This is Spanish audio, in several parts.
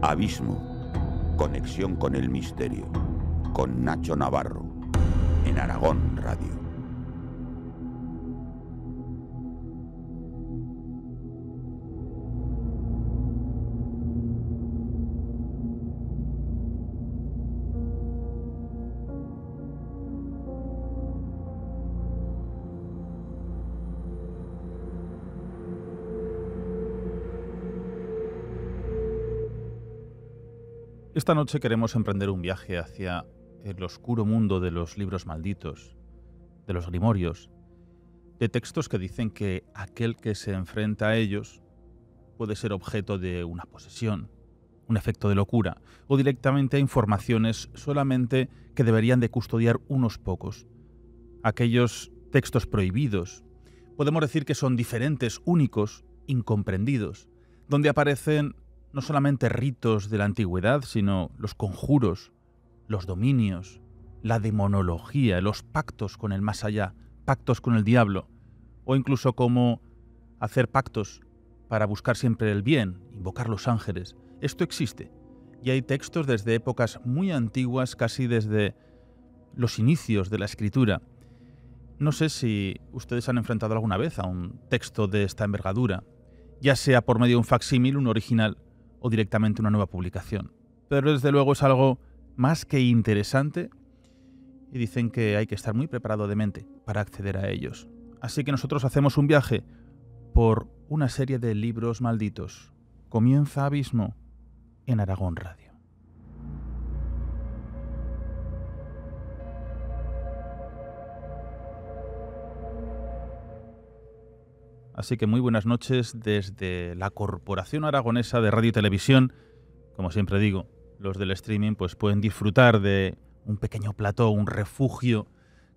Abismo, conexión con el misterio, con Nacho Navarro, en Aragón Radio. Esta noche queremos emprender un viaje hacia el oscuro mundo de los libros malditos, de los grimorios, de textos que dicen que aquel que se enfrenta a ellos puede ser objeto de una posesión, un efecto de locura, o directamente a informaciones solamente que deberían de custodiar unos pocos. Aquellos textos prohibidos, podemos decir que son diferentes, únicos, incomprendidos, donde aparecen no solamente ritos de la antigüedad, sino los conjuros, los dominios, la demonología, los pactos con el más allá, pactos con el diablo, o incluso cómo hacer pactos para buscar siempre el bien, invocar los ángeles. Esto existe, y hay textos desde épocas muy antiguas, casi desde los inicios de la escritura. No sé si ustedes han enfrentado alguna vez a un texto de esta envergadura, ya sea por medio de un facsímil, un original, o directamente una nueva publicación. Pero desde luego es algo más que interesante y dicen que hay que estar muy preparado de mente para acceder a ellos. Así que nosotros hacemos un viaje por una serie de libros malditos. Comienza Abismo en Aragón Radio. Así que muy buenas noches desde la Corporación Aragonesa de Radio y Televisión. Como siempre digo, los del streaming pues pueden disfrutar de un pequeño plató, un refugio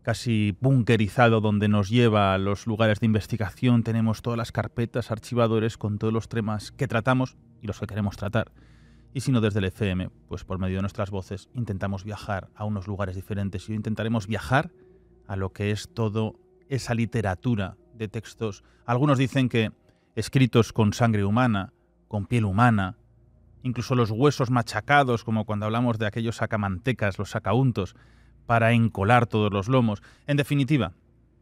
casi bunkerizado donde nos lleva a los lugares de investigación. Tenemos todas las carpetas, archivadores con todos los temas que tratamos y los que queremos tratar. Y si no desde el FM, pues por medio de nuestras voces intentamos viajar a unos lugares diferentes y intentaremos viajar a lo que es todo esa literatura de textos. Algunos dicen que escritos con sangre humana, con piel humana, incluso los huesos machacados, como cuando hablamos de aquellos sacamantecas, los sacauntos, para encolar todos los lomos. En definitiva,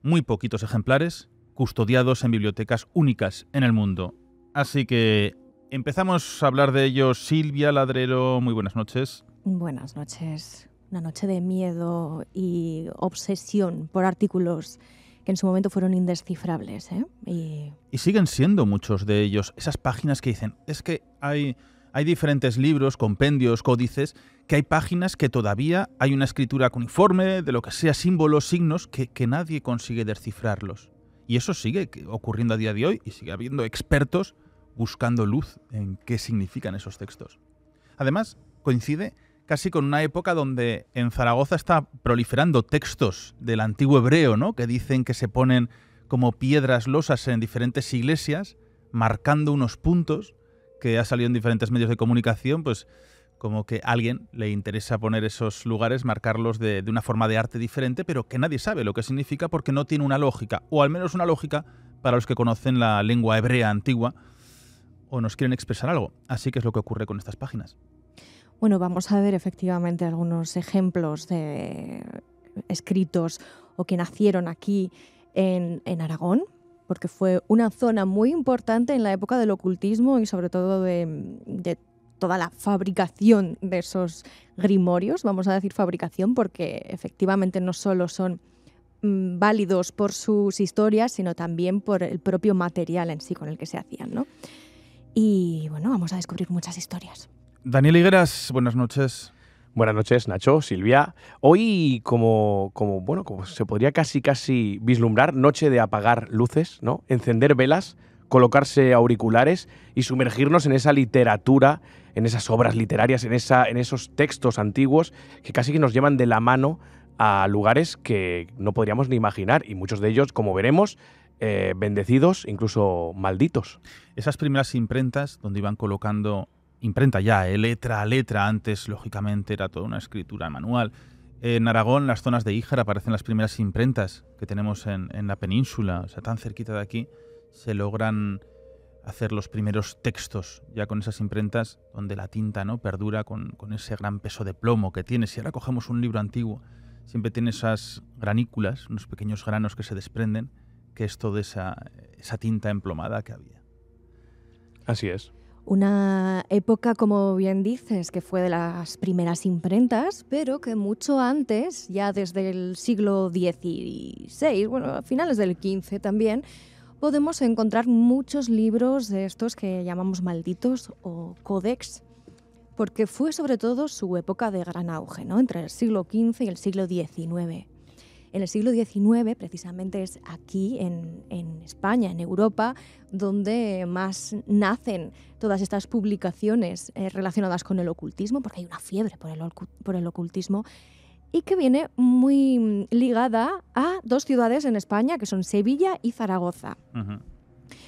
muy poquitos ejemplares custodiados en bibliotecas únicas en el mundo. Así que empezamos a hablar de ellos. Silvia Ladrero, muy buenas noches. Buenas noches. Una noche de miedo y obsesión por artículos que en su momento fueron indescifrables, ¿eh? Y siguen siendo muchos de ellos. Esas páginas que dicen, es que hay diferentes libros, compendios, códices, que hay páginas que todavía hay una escritura cuneiforme, de lo que sea, símbolos, signos, que nadie consigue descifrarlos. Y eso sigue ocurriendo a día de hoy y sigue habiendo expertos buscando luz en qué significan esos textos. Además, coincide casi con una época donde en Zaragoza está proliferando textos del antiguo hebreo, ¿no? Que dicen que se ponen como piedras losas en diferentes iglesias, marcando unos puntos, que ha salido en diferentes medios de comunicación, pues como que a alguien le interesa poner esos lugares, marcarlos de una forma de arte diferente, pero que nadie sabe lo que significa porque no tiene una lógica, o al menos una lógica para los que conocen la lengua hebrea antigua o nos quieren expresar algo. Así que es lo que ocurre con estas páginas. Bueno, vamos a ver efectivamente algunos ejemplos de escritos o que nacieron aquí en Aragón, porque fue una zona muy importante en la época del ocultismo y sobre todo de toda la fabricación de esos grimorios. Vamos a decir fabricación porque efectivamente no solo son válidos por sus historias, sino también por el propio material en sí con el que se hacían, ¿no? Y bueno, vamos a descubrir muchas historias. Daniel Higueras, buenas noches. Buenas noches, Nacho, Silvia. Hoy, como se podría casi vislumbrar, noche de apagar luces, ¿no? Encender velas, colocarse auriculares y sumergirnos en esa literatura, en esas obras literarias, en esos textos antiguos que casi que nos llevan de la mano a lugares que no podríamos ni imaginar, y muchos de ellos, como veremos, bendecidos, incluso malditos. Esas primeras imprentas donde iban colocando imprenta ya, letra a letra. Antes, lógicamente, era toda una escritura manual. En Aragón, las zonas de Híjar, aparecen las primeras imprentas que tenemos en la península, o sea, tan cerquita de aquí. Se logran hacer los primeros textos ya con esas imprentas donde la tinta, ¿no?, perdura con ese gran peso de plomo que tiene. Si ahora cogemos un libro antiguo, siempre tiene esas granículas, unos pequeños granos que se desprenden, que es toda esa tinta emplomada que había. Así es. Una época, como bien dices, que fue de las primeras imprentas, pero que mucho antes, ya desde el siglo XVI, bueno, a finales del XV también, podemos encontrar muchos libros de estos que llamamos malditos o códex, porque fue sobre todo su época de gran auge, ¿no?, entre el siglo XV y el siglo XIX. En el siglo XIX, precisamente, es aquí, en España, en Europa, donde más nacen todas estas publicaciones relacionadas con el ocultismo, porque hay una fiebre por el ocultismo, y que viene muy ligada a dos ciudades en España, que son Sevilla y Zaragoza. Uh-huh.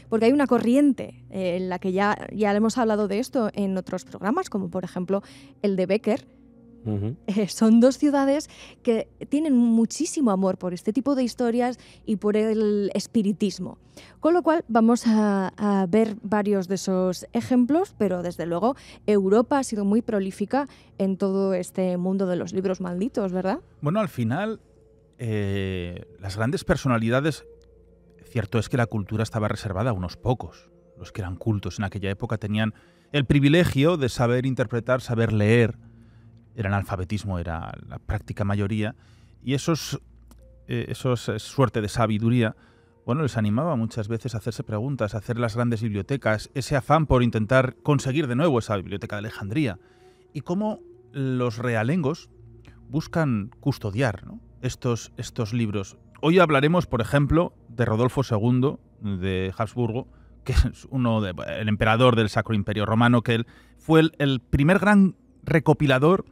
Porque hay una corriente en la que ya hemos hablado de esto en otros programas, como por ejemplo el de Becker. Ujú. Son dos ciudades que tienen muchísimo amor por este tipo de historias y por el espiritismo. Con lo cual vamos a ver varios de esos ejemplos, pero desde luego Europa ha sido muy prolífica en todo este mundo de los libros malditos, ¿verdad? Bueno, al final, las grandes personalidades, cierto es que la cultura estaba reservada a unos pocos. Los que eran cultos en aquella época tenían el privilegio de saber interpretar, saber leer. El analfabetismo era la práctica mayoría, y esos suerte de sabiduría, bueno, les animaba muchas veces a hacerse preguntas, a hacer las grandes bibliotecas, ese afán por intentar conseguir de nuevo esa biblioteca de Alejandría, y cómo los realengos buscan custodiar, ¿no?, estos libros. Hoy hablaremos, por ejemplo, de Rodolfo II de Habsburgo, que es el emperador del Sacro Imperio Romano, que él fue el primer gran recopilador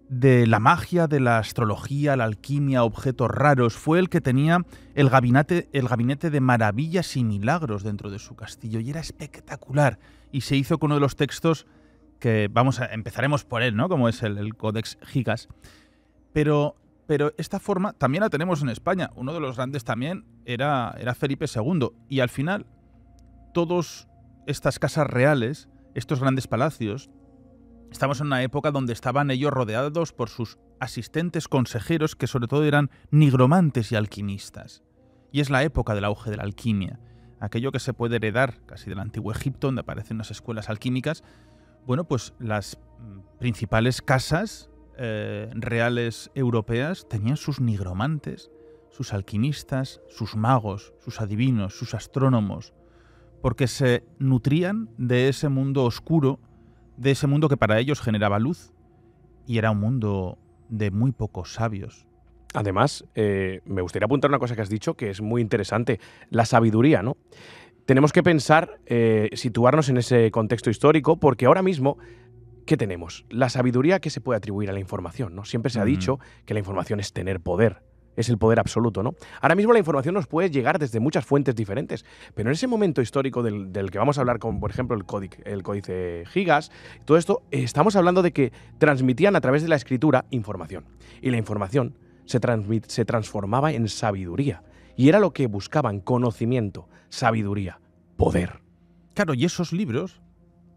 de la magia, de la astrología, la alquimia, objetos raros. Fue el que tenía el gabinete de maravillas y milagros dentro de su castillo, y era espectacular. Y se hizo con uno de los textos que empezaremos por él, ¿no?, como es el Codex Gigas. Pero esta forma también la tenemos en España. Uno de los grandes también era Felipe II. Y al final, todas estas casas reales, estos grandes palacios, estamos en una época donde estaban ellos rodeados por sus asistentes consejeros, que sobre todo eran nigromantes y alquimistas. Y es la época del auge de la alquimia. Aquello que se puede heredar casi del antiguo Egipto, donde aparecen unas escuelas alquímicas. Bueno, pues las principales casas reales europeas tenían sus nigromantes, sus alquimistas, sus magos, sus adivinos, sus astrónomos, porque se nutrían de ese mundo oscuro, de ese mundo que para ellos generaba luz, y era un mundo de muy pocos sabios. Además, me gustaría apuntar una cosa que has dicho que es muy interesante, la sabiduría, ¿no? Tenemos que pensar, situarnos en ese contexto histórico, porque ahora mismo, ¿qué tenemos? La sabiduría que se puede atribuir a la información, ¿no? Siempre se ha dicho que la información es tener poder. Es el poder absoluto, ¿no? Ahora mismo la información nos puede llegar desde muchas fuentes diferentes, pero en ese momento histórico del que vamos a hablar, como por ejemplo el códice Gigas, todo esto, estamos hablando de que transmitían a través de la escritura información. Y la información se transformaba en sabiduría. Y era lo que buscaban: conocimiento, sabiduría, poder. Claro, y esos libros,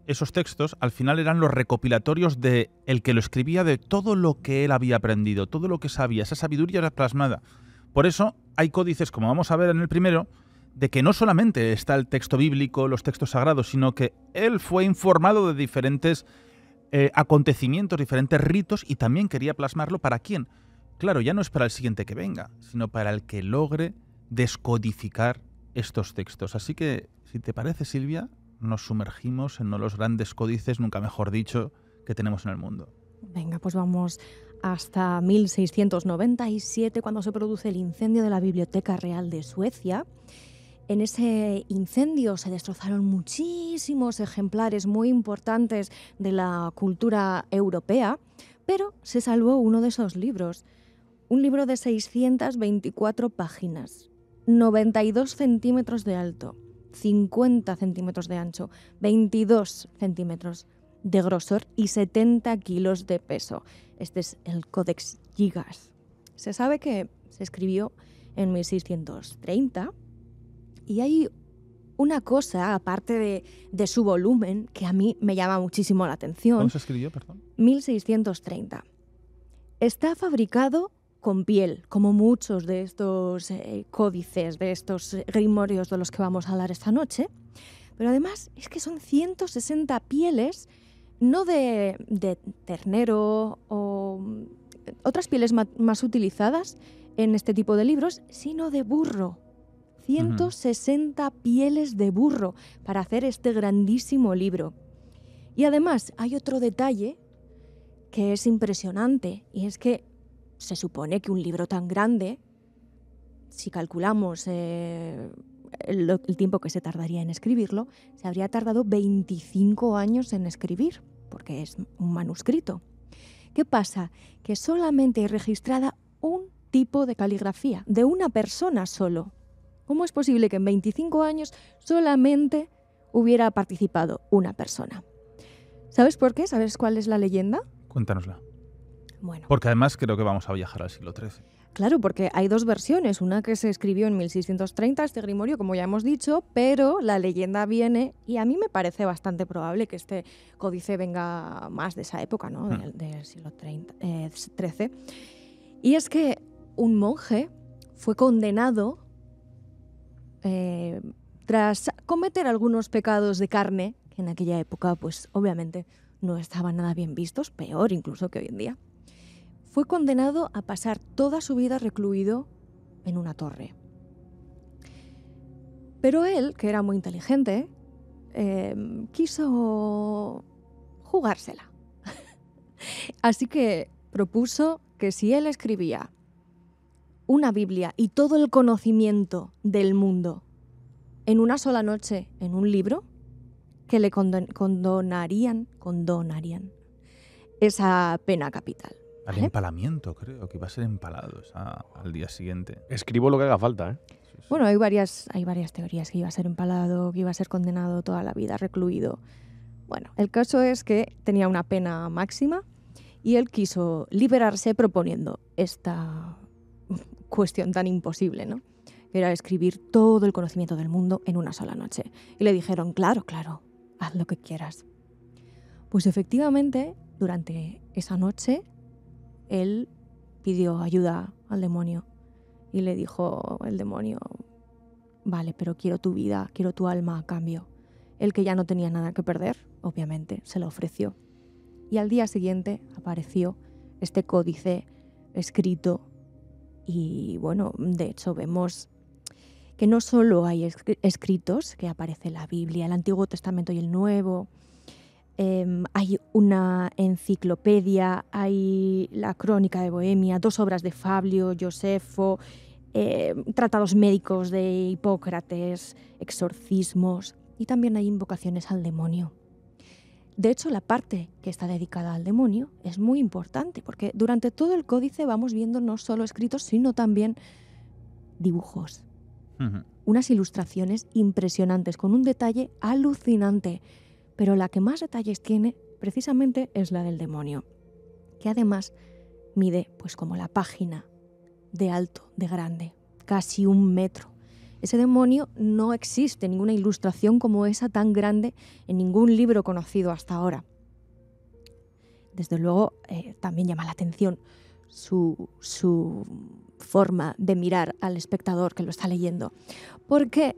esos textos, al final eran los recopilatorios de el que lo escribía, de todo lo que él había aprendido, todo lo que sabía. Esa sabiduría era plasmada. Por eso hay códices, como vamos a ver en el primero, de que no solamente está el texto bíblico, los textos sagrados, sino que él fue informado de diferentes acontecimientos, diferentes ritos, y también quería plasmarlo ¿para quién? Claro, ya no es para el siguiente que venga, sino para el que logre descodificar estos textos. Así que, si te parece, Silvia, nos sumergimos en uno de los grandes códices, nunca mejor dicho, que tenemos en el mundo. Venga, pues vamos hasta 1697, cuando se produce el incendio de la Biblioteca Real de Suecia. En ese incendio se destrozaron muchísimos ejemplares muy importantes de la cultura europea, pero se salvó uno de esos libros. Un libro de 624 páginas, 92 centímetros de alto, 50 centímetros de ancho, 22 centímetros de grosor y 70 kilos de peso. Este es el Codex Gigas. Se sabe que se escribió en 1630 y hay una cosa, aparte de su volumen, que a mí me llama muchísimo la atención. ¿Cuándo se escribió, perdón? 1630. Está fabricado con piel, como muchos de estos códices, de estos grimorios de los que vamos a hablar esta noche. Pero además es que son 160 pieles, no de ternero o otras pieles más utilizadas en este tipo de libros, sino de burro. 160 pieles de burro para hacer este grandísimo libro. Y además hay otro detalle que es impresionante, y es que se supone que un libro tan grande, si calculamos el tiempo que se tardaría en escribirlo, se habría tardado 25 años en escribir, porque es un manuscrito. ¿Qué pasa? Que solamente hay registrada un tipo de caligrafía, de una persona solo. ¿Cómo es posible que en 25 años solamente hubiera participado una persona? ¿Sabes por qué? ¿Sabes cuál es la leyenda? Cuéntanosla. Bueno. Porque además creo que vamos a viajar al siglo XIII. Claro, porque hay dos versiones. Una que se escribió en 1630, este grimorio, como ya hemos dicho, pero la leyenda viene, y a mí me parece bastante probable que este códice venga más de esa época, ¿no? Del siglo XIII. Y es que un monje fue condenado tras cometer algunos pecados de carne, que en aquella época, pues obviamente no estaban nada bien vistos, peor incluso que hoy en día. Fue condenado a pasar toda su vida recluido en una torre. Pero él, que era muy inteligente, quiso jugársela. Así que propuso que si él escribía una Biblia y todo el conocimiento del mundo en una sola noche en un libro, que le condonarían esa pena capital. Al ¿Vale? empalamiento, creo, que iba a ser empalado al día siguiente. Escribo lo que haga falta, ¿eh? Sí, sí. Bueno, hay varias teorías, que iba a ser empalado, que iba a ser condenado toda la vida, recluido. Bueno, el caso es que tenía una pena máxima y él quiso liberarse proponiendo esta cuestión tan imposible, ¿no? Que era escribir todo el conocimiento del mundo en una sola noche. Y le dijeron, claro, haz lo que quieras. Pues efectivamente, durante esa noche, él pidió ayuda al demonio y le dijo el demonio, vale, pero quiero tu vida, quiero tu alma a cambio. Él, que ya no tenía nada que perder, obviamente, se lo ofreció. Y al día siguiente apareció este códice escrito y, bueno, de hecho vemos que no solo hay escritos, que aparece la Biblia, el Antiguo Testamento y el Nuevo, hay una enciclopedia, hay la Crónica de Bohemia, 2 obras de Fabio, Josefo, tratados médicos de Hipócrates, exorcismos, y también hay invocaciones al demonio. De hecho, la parte que está dedicada al demonio es muy importante, porque durante todo el códice vamos viendo no solo escritos, sino también dibujos. Unas ilustraciones impresionantes, con un detalle alucinante. Pero la que más detalles tiene, precisamente, es la del demonio, que además mide pues como la página de alto, de grande, casi 1 metro. Ese demonio no existe ninguna ilustración como esa tan grande en ningún libro conocido hasta ahora. Desde luego, también llama la atención su forma de mirar al espectador que lo está leyendo, porque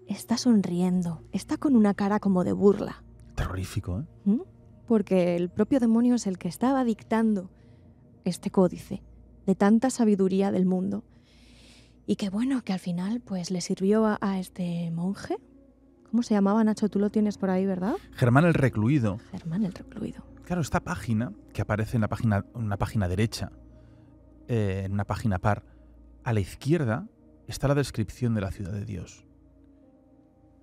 está sonriendo, está con una cara como de burla. Terrorífico, ¿eh? Porque el propio demonio es el que estaba dictando este códice de tanta sabiduría del mundo. Y que bueno, que al final pues le sirvió a este monje. ¿Cómo se llamaba, Nacho? Tú lo tienes por ahí, ¿verdad? Germán el Recluido. Germán el Recluido. Claro, esta página, que aparece en una página derecha, en una página par, a la izquierda está la descripción de la ciudad de Dios.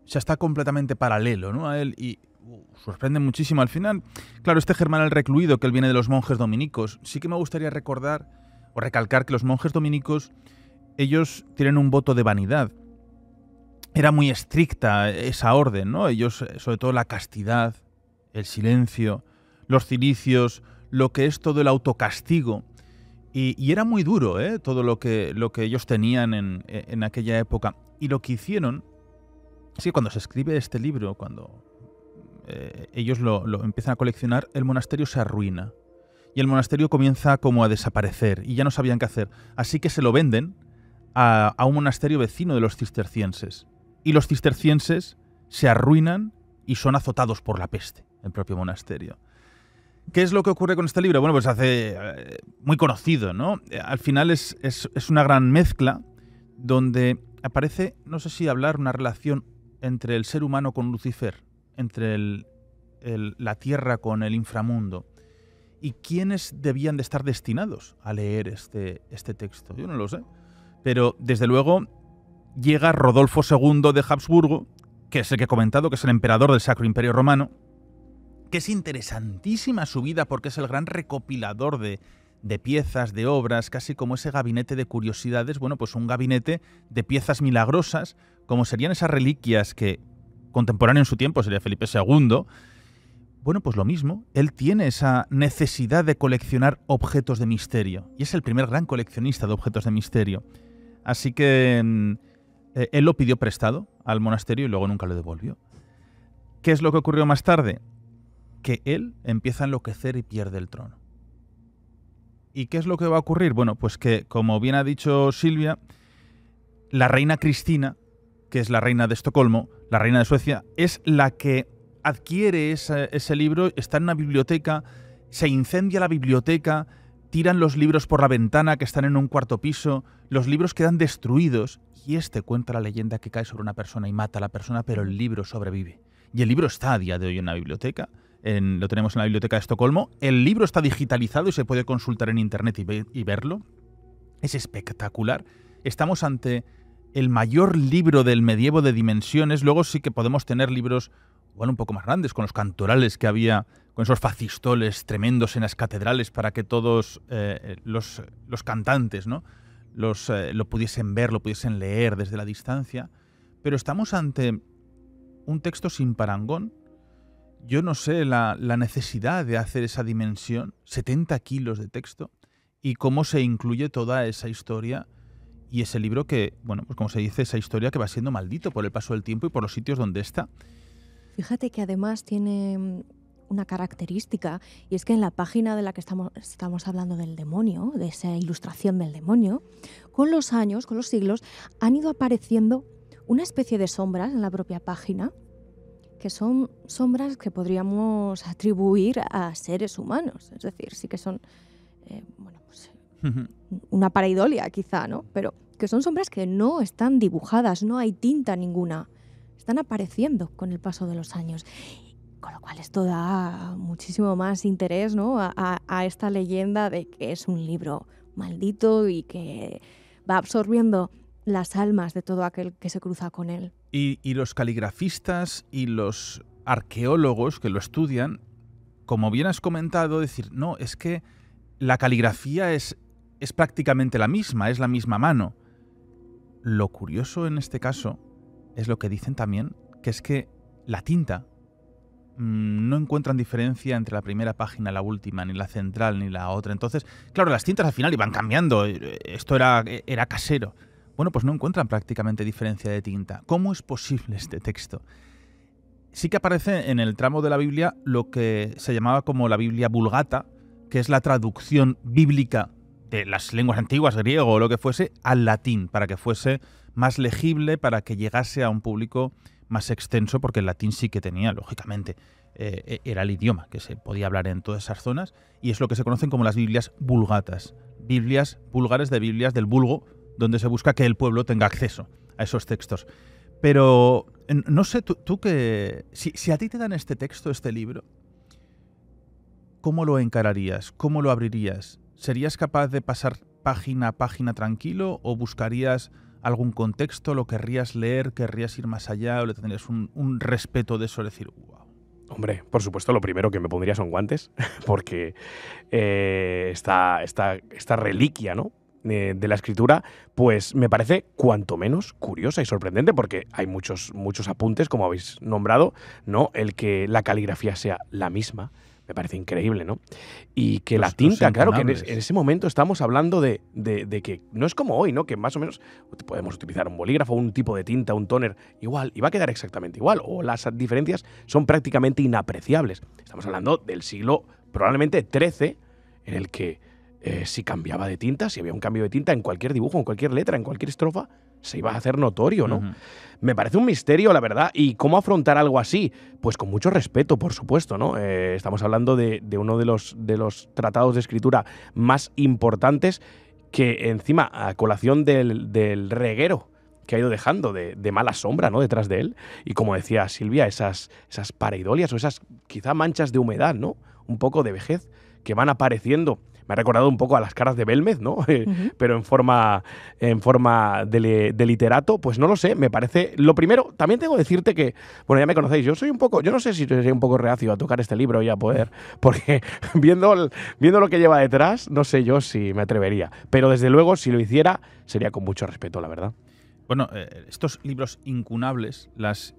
O sea, está completamente paralelo, ¿no?, a él, y sorprende muchísimo. Al final, claro, este Germán el Recluido, que él viene de los monjes dominicos, sí que me gustaría recordar o recalcar que los monjes dominicos, ellos tienen un voto de vanidad. Era muy estricta esa orden, ¿no? Ellos, sobre todo la castidad, el silencio, los cilicios, lo que es todo el autocastigo. Y era muy duro, todo lo que ellos tenían en aquella época. Y lo que hicieron Sí, cuando se escribe este libro, cuando ellos lo empiezan a coleccionar, el monasterio se arruina. Y el monasterio comienza como a desaparecer y ya no sabían qué hacer. Así que se lo venden a un monasterio vecino de los cistercienses. Y los cistercienses se arruinan y son azotados por la peste, el propio monasterio. ¿Qué es lo que ocurre con este libro? Bueno, pues hace muy conocido, ¿no? Al final es una gran mezcla donde aparece, no sé si hablar, una relación entre el ser humano con Lucifer, entre la tierra con el inframundo. ¿Y quiénes debían de estar destinados a leer este texto? Yo no lo sé. Pero, desde luego, llega Rodolfo II de Habsburgo, que es el que he comentado, que es el emperador del Sacro Imperio Romano, que es interesantísima su vida porque es el gran recopilador de piezas, de obras, casi como ese gabinete de curiosidades, bueno, pues un gabinete de piezas milagrosas, como serían esas reliquias que, contemporáneo en su tiempo, sería Felipe II. Bueno, pues lo mismo, él tiene esa necesidad de coleccionar objetos de misterio, y es el primer gran coleccionista de objetos de misterio. Así que él lo pidió prestado al monasterio y luego nunca lo devolvió. ¿Qué es lo que ocurrió más tarde? Que él empieza a enloquecer y pierde el trono. ¿Y qué es lo que va a ocurrir? Bueno, pues que, como bien ha dicho Silvia, la reina Cristina, que es la reina de Estocolmo, la reina de Suecia, es la que adquiere ese libro, está en una biblioteca, se incendia la biblioteca, tiran los libros por la ventana que están en un cuarto piso, los libros quedan destruidos y cuenta la leyenda que cae sobre una persona y mata a la persona, pero el libro sobrevive. Y el libro está a día de hoy en la biblioteca. Lo tenemos en la biblioteca de Estocolmo. El libro está digitalizado y se puede consultar en internet y verlo. Es espectacular. Estamos ante el mayor libro del medievo de dimensiones. Luego sí que podemos tener libros, bueno, un poco más grandes, con los cantorales que había, con esos facistoles tremendos en las catedrales para que todos los cantantes, ¿no?, lo pudiesen ver, lo pudiesen leer desde la distancia. Pero estamos ante un texto sin parangón. Yo no sé la necesidad de hacer esa dimensión, 70 kilos de texto, y cómo se incluye toda esa historia y ese libro que, bueno, pues como se dice, esa historia que va siendo maldito por el paso del tiempo y por los sitios donde está. Fíjate que además tiene una característica, y es que en la página de la que estamos hablando del demonio, de esa ilustración del demonio, con los años, con los siglos, han ido apareciendo una especie de sombras en la propia página, que son sombras que podríamos atribuir a seres humanos. Es decir, sí que son una pareidolia quizá, ¿no? Pero que son sombras que no están dibujadas, no hay tinta ninguna. Están apareciendo con el paso de los años. Con lo cual esto da muchísimo más interés, ¿no?, a esta leyenda de que es un libro maldito y que va absorbiendo las almas de todo aquel que se cruza con él. Y los caligrafistas y los arqueólogos que lo estudian, como bien has comentado, decir, no, es que la caligrafía es prácticamente la misma, es la misma mano. Lo curioso en este caso es lo que dicen también, que es que la tinta no encuentran diferencia entre la primera página, la última, ni la central, ni la otra. Entonces, claro, las tintas al final iban cambiando, esto era casero. Bueno, pues no encuentran prácticamente diferencia de tinta. ¿Cómo es posible este texto? Sí que aparece en el tramo de la Biblia lo que se llamaba como la Biblia Vulgata, que es la traducción bíblica de las lenguas antiguas, griego o lo que fuese, al latín, para que fuese más legible, para que llegase a un público más extenso, porque el latín sí que tenía, lógicamente, era el idioma que se podía hablar en todas esas zonas, y es lo que se conocen como las Biblias vulgatas, Biblias vulgares de Biblias del vulgo, donde se busca que el pueblo tenga acceso a esos textos. Pero no sé, tú que si a ti te dan este texto, este libro, ¿cómo lo encararías? ¿Cómo lo abrirías? ¿Serías capaz de pasar página a página tranquilo o buscarías algún contexto, lo querrías leer, querrías ir más allá o le tendrías un respeto de eso, decir, wow? Hombre, por supuesto, lo primero que me pondría son guantes, porque esta reliquia, ¿no?, de la escritura, pues me parece cuanto menos curiosa y sorprendente, porque hay muchos apuntes, como habéis nombrado, ¿no? El que la caligrafía sea la misma, Me parece increíble, ¿no? Y que la Los tinta, claro, que en incunables. ese momento estamos hablando de que no es como hoy, ¿no? Que más o menos podemos utilizar un bolígrafo, un tipo de tinta, un tóner, igual, y va a quedar exactamente igual, o las diferencias son prácticamente inapreciables. Estamos hablando del siglo probablemente XIII, en el que si cambiaba de tinta, si había un cambio de tinta en cualquier dibujo, en cualquier letra, en cualquier estrofa, se iba a hacer notorio, ¿no? Ujú. Me parece un misterio, la verdad. ¿Y cómo afrontar algo así? Pues con mucho respeto, por supuesto, ¿no? Estamos hablando de uno de los tratados de escritura más importantes, que encima, a colación del reguero que ha ido dejando de mala sombra, ¿no?, detrás de él. Y como decía Silvia, esas pareidolias o esas quizá manchas de humedad, ¿no?, un poco de vejez que van apareciendo. Me ha recordado un poco a las caras de Belmez, ¿no? Pero en forma de literato, pues no lo sé, me parece... Lo primero, también tengo que decirte que, bueno, ya me conocéis, yo no sé si soy un poco reacio a tocar este libro y a poder, porque viendo lo que lleva detrás, no sé yo si me atrevería. Pero desde luego, si lo hiciera, sería con mucho respeto, la verdad. Bueno, estos libros incunables, las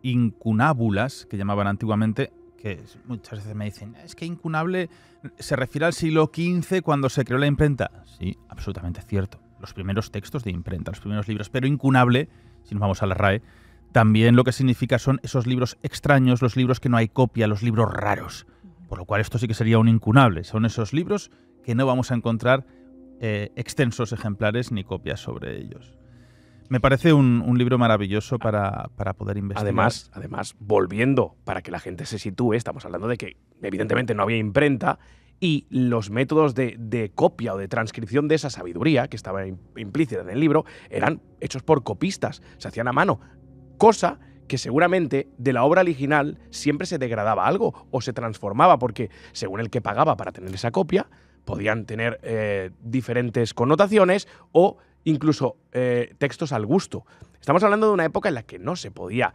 incunábulas, que llamaban antiguamente, que muchas veces me dicen, es que incunable se refiere al siglo XV cuando se creó la imprenta. Sí, absolutamente cierto. Los primeros textos de imprenta, los primeros libros. Pero incunable, si nos vamos a la RAE, también lo que significa son esos libros extraños, los libros que no hay copia, los libros raros. Por lo cual esto sí que sería un incunable. Son esos libros que no vamos a encontrar extensos ejemplares ni copias sobre ellos. Me parece un libro maravilloso para poder investigar. Además, volviendo, para que la gente se sitúe, estamos hablando de que evidentemente no había imprenta y los métodos de copia o de transcripción de esa sabiduría que estaba implícita en el libro eran hechos por copistas, se hacían a mano, cosa que seguramente de la obra original siempre se degradaba algo o se transformaba, porque según el que pagaba para tener esa copia, podían tener diferentes connotaciones o incluso textos al gusto. Estamos hablando de una época en la que no se podía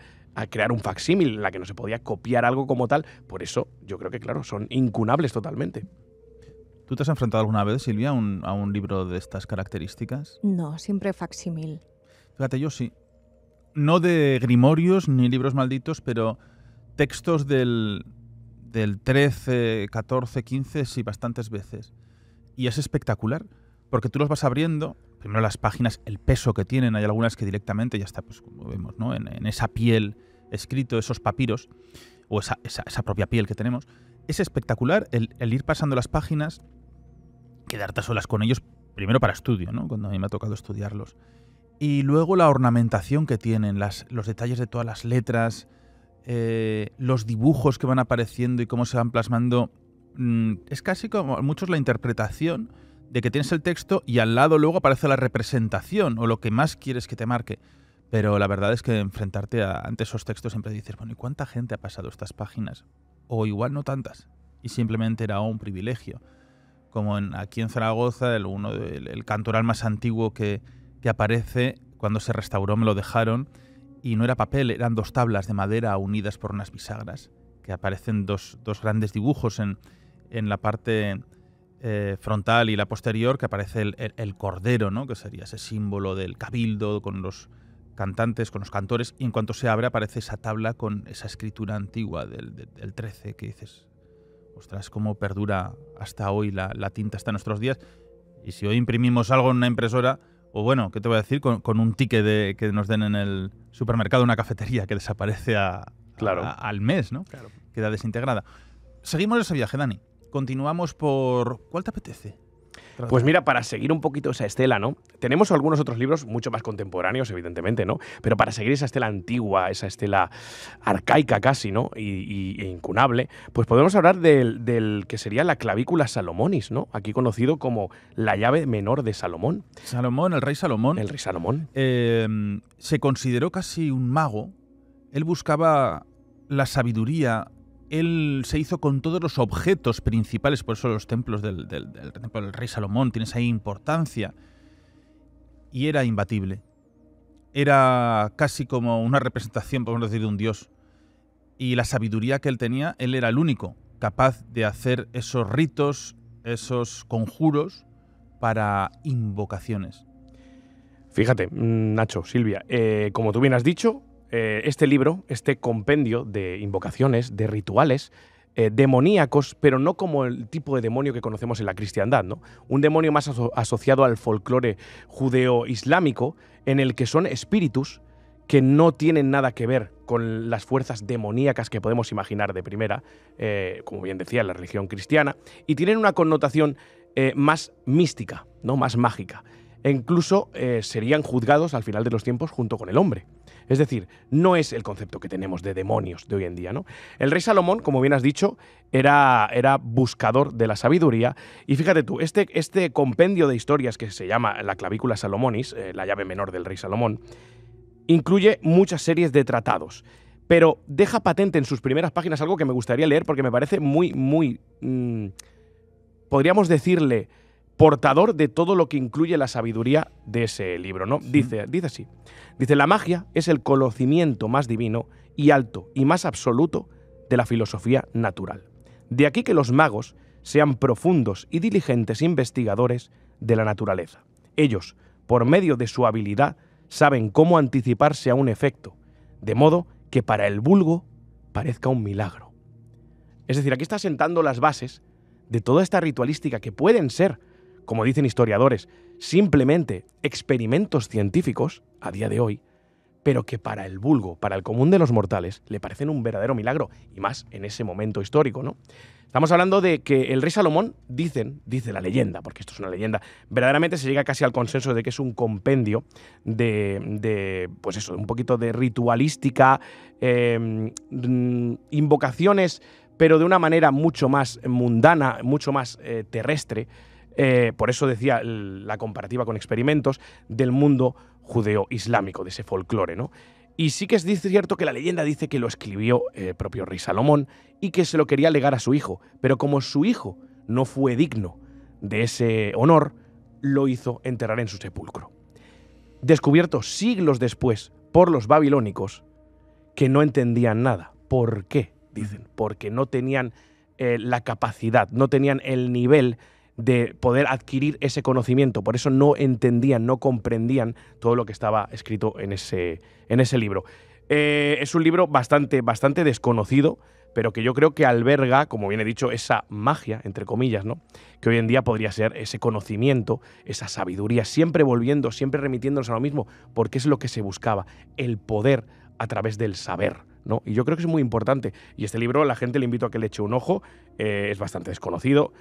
crear un facsímil, en la que no se podía copiar algo como tal. Por eso yo creo que, claro, son incunables totalmente. ¿Tú te has enfrentado alguna vez, Silvia, a un libro de estas características? No, siempre facsímil. Fíjate, yo sí. No de grimorios ni libros malditos, pero textos del 13, 14, 15, sí, bastantes veces. Y es espectacular, porque tú los vas abriendo, primero las páginas, el peso que tienen, hay algunas que directamente ya está, pues como vemos, ¿no?, en esa piel escrito, esos papiros, o esa propia piel que tenemos. Es espectacular el ir pasando las páginas, quedarte a solas con ellos, primero para estudio, ¿no?, cuando a mí me ha tocado estudiarlos. Y luego la ornamentación que tienen, los detalles de todas las letras, los dibujos que van apareciendo y cómo se van plasmando. Es casi como muchos la interpretación de que tienes el texto y al lado luego aparece la representación o lo que más quieres que te marque. Pero la verdad es que enfrentarte ante esos textos siempre dices, bueno, ¿y cuánta gente ha pasado estas páginas? O igual no tantas. Y simplemente era un privilegio. Como aquí en Zaragoza, el cantoral más antiguo que aparece, cuando se restauró me lo dejaron, y no era papel, eran 2 tablas de madera unidas por unas bisagras, que aparecen dos grandes dibujos en la parte frontal y la posterior, que aparece el cordero, ¿no?, que sería ese símbolo del cabildo con los cantantes, con los cantores, y en cuanto se abre aparece esa tabla con esa escritura antigua del 13, que dices, ostras, cómo perdura hasta hoy la tinta hasta nuestros días. Y si hoy imprimimos algo en una impresora, o bueno, ¿qué te voy a decir? Con un ticket que nos den en el supermercado, una cafetería, que desaparece al mes, ¿no? Claro. Queda desintegrada. Seguimos ese viaje, Dani. Continuamos por... ¿Cuál te apetece? Pues mira, para seguir un poquito esa estela, ¿no? Tenemos algunos otros libros mucho más contemporáneos, evidentemente, ¿no? Pero para seguir esa estela antigua, esa estela arcaica casi, ¿no?, e incunable, pues podemos hablar del que sería la clavícula Salomonis, ¿no? Aquí conocido como la llave menor de Salomón. Salomón, el rey Salomón. El rey Salomón. Se consideró casi un mago. Él buscaba la sabiduría. Él se hizo con todos los objetos principales, por eso los templos del templo del rey Salomón tienen esa importancia. Y era imbatible. Era casi como una representación, podemos decir, de un dios. Y la sabiduría que él tenía, él era el único capaz de hacer esos ritos, esos conjuros para invocaciones. Fíjate, Nacho, Silvia, como tú bien has dicho, este libro, este compendio de invocaciones, de rituales, demoníacos, pero no como el tipo de demonio que conocemos en la cristiandad, ¿no? Un demonio más asociado al folclore judeo-islámico, en el que son espíritus que no tienen nada que ver con las fuerzas demoníacas que podemos imaginar de primera, como bien decía, en la religión cristiana, y tienen una connotación más mística, ¿no? Más mágica. E incluso serían juzgados al final de los tiempos junto con el hombre. Es decir, no es el concepto que tenemos de demonios de hoy en día, ¿no? El rey Salomón, como bien has dicho, era buscador de la sabiduría. Y fíjate tú, este compendio de historias que se llama la Clavícula Salomonis, la llave menor del rey Salomón, incluye muchas series de tratados, pero deja patente en sus primeras páginas algo que me gustaría leer porque me parece muy, podríamos decirle, portador de todo lo que incluye la sabiduría de ese libro, ¿no? Sí. Dice así. Dice, la magia es el conocimiento más divino y alto y más absoluto de la filosofía natural. De aquí que los magos sean profundos y diligentes investigadores de la naturaleza. Ellos, por medio de su habilidad, saben cómo anticiparse a un efecto, de modo que para el vulgo parezca un milagro. Es decir, aquí está sentando las bases de toda esta ritualística que pueden ser, como dicen historiadores, simplemente experimentos científicos a día de hoy, pero que para el vulgo, para el común de los mortales, le parecen un verdadero milagro, y más en ese momento histórico, ¿no? Estamos hablando de que el rey Salomón, dice la leyenda, porque esto es una leyenda, verdaderamente se llega casi al consenso de que es un compendio pues eso, un poquito de ritualística, invocaciones, pero de una manera mucho más mundana, mucho más terrestre. Por eso decía la comparativa con experimentos del mundo judeo-islámico, de ese folclore, ¿no? Y sí que es cierto que la leyenda dice que lo escribió el propio rey Salomón y que se lo quería legar a su hijo, pero como su hijo no fue digno de ese honor, lo hizo enterrar en su sepulcro. Descubierto siglos después por los babilónicos, que no entendían nada. ¿Por qué? Dicen, porque no tenían la capacidad, no tenían el nivel de poder adquirir ese conocimiento, por eso no entendían, no comprendían todo lo que estaba escrito en ese libro. Es un libro bastante desconocido, pero que yo creo que alberga, como bien he dicho, esa magia, entre comillas, ¿no? Que hoy en día podría ser ese conocimiento, esa sabiduría, siempre volviendo, siempre remitiéndonos a lo mismo, porque es lo que se buscaba, el poder a través del saber, ¿no? Y yo creo que es muy importante. Y este libro, la gente le invito a que le eche un ojo, es bastante desconocido.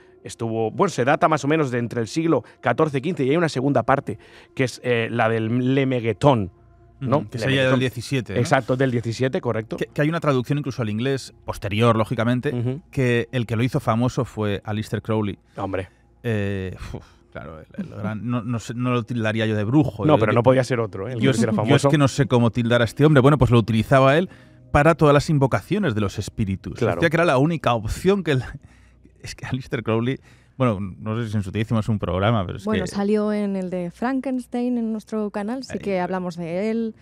Se data más o menos de entre el siglo XIV-XV y hay una segunda parte, que es la del Lemeguetón, ¿no? Que sería del 17, ¿no? Exacto, del 17, correcto. Que hay una traducción incluso al inglés, posterior, lógicamente, que el que lo hizo famoso fue Aleister Crowley. Hombre. Claro, no lo tildaría yo de brujo. No, pero no podía ser otro, ¿eh? Yo es que no sé cómo tildar a este hombre. Bueno, pues lo utilizaba él para todas las invocaciones de los espíritus. Claro. Decía que era la única opción que... Es que Aleister Crowley... Bueno, no sé si en su día hicimos un programa, pero es que... Salió en el de Frankenstein en nuestro canal, sí que hablamos de él,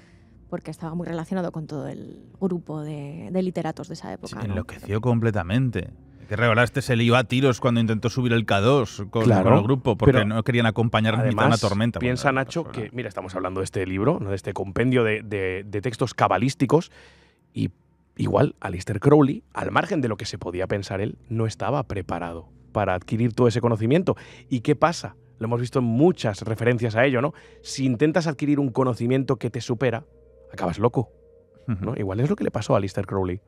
porque estaba muy relacionado con todo el grupo de literatos de esa época. Sí, enloqueció completamente. Que regalaste se le iba a tiros cuando intentó subir el K2 con el grupo, porque no querían acompañar ni una tormenta. Piensa, Nacho, que, mira, estamos hablando de este libro, ¿no? De este compendio de textos cabalísticos, y igual Aleister Crowley, al margen de lo que se podía pensar él, no estaba preparado para adquirir todo ese conocimiento. ¿Y qué pasa? Lo hemos visto en muchas referencias a ello, ¿no? Si intentas adquirir un conocimiento que te supera, acabas loco, ¿no? Igual es lo que le pasó a Aleister Crowley.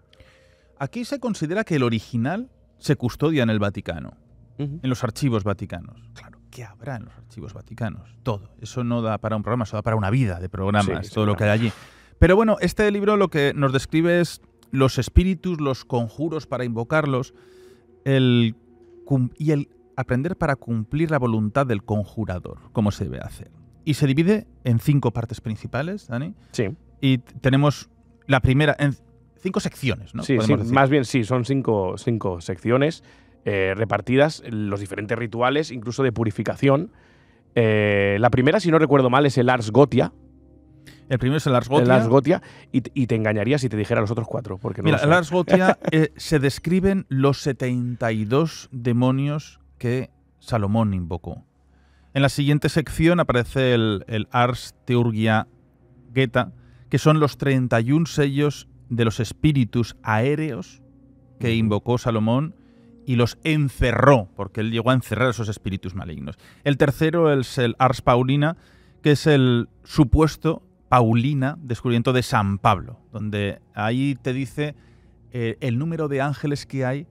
Aquí se considera que el original se custodia en el Vaticano, en los archivos vaticanos. Claro, ¿qué habrá en los archivos vaticanos? Todo. Eso no da para un programa, eso da para una vida de programas, todo lo que hay allí. Pero bueno, este libro lo que nos describe es los espíritus, los conjuros para invocarlos, y el aprender para cumplir la voluntad del conjurador, cómo se debe hacer. Y se divide en 5 partes principales, Dani. Sí. Y tenemos la primera, en 5 secciones, ¿no? Sí, más bien sí, son 5 secciones repartidas en los diferentes rituales, incluso de purificación. La primera, si no recuerdo mal, es el Ars Gotia. El primero es el Ars Gotia. El Ars Gotia, y te engañaría si te dijera los otros 4. Porque no. Mira, el Ars Gotia se describen los 72 demonios que Salomón invocó. En la siguiente sección aparece el Ars Theurgia Geta, que son los 31 sellos de los espíritus aéreos que invocó Salomón y los encerró, porque él llegó a encerrar esos espíritus malignos. El tercero es el Ars Paulina, que es el supuesto Paulina descubrimiento de San Pablo, donde ahí te dice el número de ángeles que hay,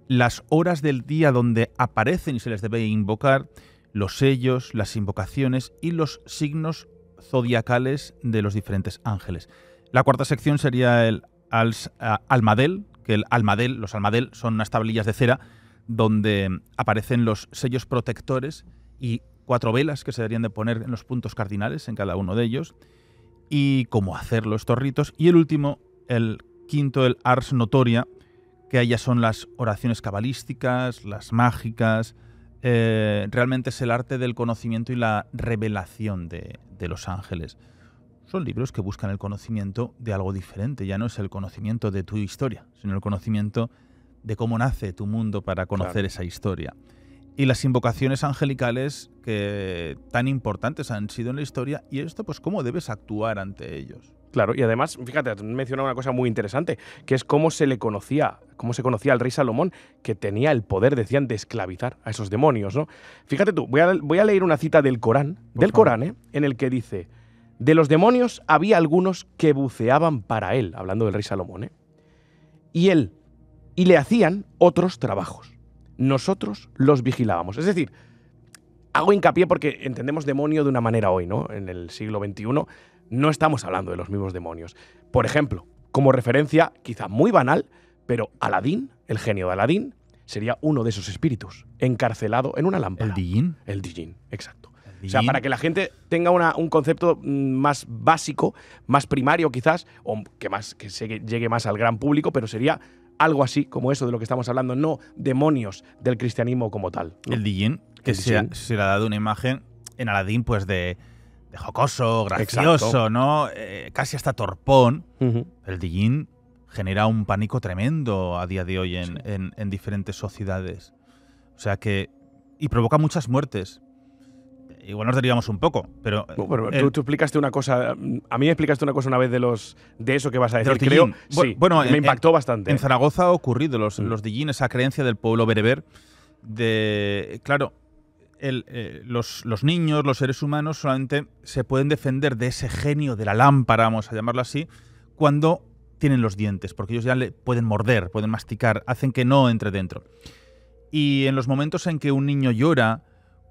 las horas del día donde aparecen y se les debe invocar, los sellos, las invocaciones y los signos zodiacales de los diferentes ángeles. La cuarta sección sería el almadel, que los almadel son unas tablillas de cera donde aparecen los sellos protectores y 4 velas que se deberían de poner en los puntos cardinales en cada uno de ellos, y cómo hacerlo estos ritos. Y el último, el quinto, el ars notoria, que ahí ya son las oraciones cabalísticas, las mágicas. Realmente es el arte del conocimiento y la revelación de los ángeles. Son libros que buscan el conocimiento de algo diferente. Ya no es el conocimiento de tu historia, sino el conocimiento de cómo nace tu mundo para conocer esa historia. Y las invocaciones angelicales que tan importantes han sido en la historia, y esto, pues, cómo debes actuar ante ellos. Claro, y además, fíjate, has mencionado una cosa muy interesante, que es cómo se conocía al rey Salomón, que tenía el poder, decían, de esclavizar a esos demonios, ¿no? Fíjate tú, voy a leer una cita del Corán, en el que dice: de los demonios había algunos que buceaban para él, hablando del rey Salomón, y le hacían otros trabajos. Nosotros los vigilábamos. Es decir, hago hincapié porque entendemos demonio de una manera hoy, ¿no? En el siglo XXI no estamos hablando de los mismos demonios. Por ejemplo, como referencia, quizá muy banal, pero Aladín, el genio de Aladín, sería uno de esos espíritus, encarcelado en una lámpara. ¿El Dijin? El Dijin, exacto. O sea, para que la gente tenga un concepto más básico, más primario quizás, o que llegue más al gran público, pero sería algo así como eso de lo que estamos hablando, no demonios del cristianismo como tal, ¿no? El Dijin, que se le ha dado una imagen en Aladín, pues de jocoso, gracioso, exacto, ¿no? Casi hasta torpón. El Dijin genera un pánico tremendo a día de hoy en diferentes sociedades. O sea que... Y provoca muchas muertes. Igual nos derivamos un poco, pero... Tú explicaste una cosa... A mí me explicaste una cosa una vez de eso que vas a decir, creo. Sí, bueno, me impactó bastante. En Zaragoza ha ocurrido los Dijin, esa creencia del pueblo bereber claro, los niños, los seres humanos solamente se pueden defender de ese genio de la lámpara, vamos a llamarlo así, cuando tienen los dientes, porque ellos ya le pueden morder, pueden masticar, hacen que no entre dentro. Y en los momentos en que un niño llora,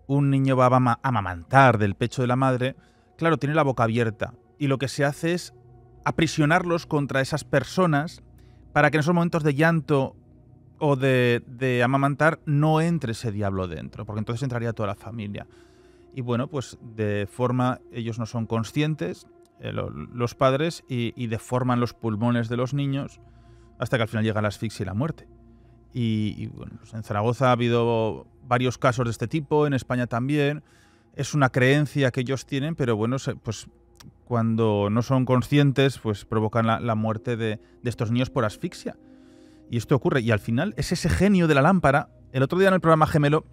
un niño va a amamantar del pecho de la madre, claro, tiene la boca abierta. Y lo que se hace es aprisionarlos contra esas personas para que en esos momentos de llanto o de amamantar no entre ese diablo dentro, porque entonces entraría toda la familia. Y bueno, pues de forma, ellos no son conscientes, los padres, y deforman los pulmones de los niños hasta que al final llega la asfixia y la muerte. Y bueno, pues en Zaragoza ha habido varios casos de este tipo, en España también. Es una creencia que ellos tienen, pero bueno, pues cuando no son conscientes, pues provocan la muerte de estos niños por asfixia. Y esto ocurre. Y al final es ese genio de la lámpara. El otro día en el programa Gemelo,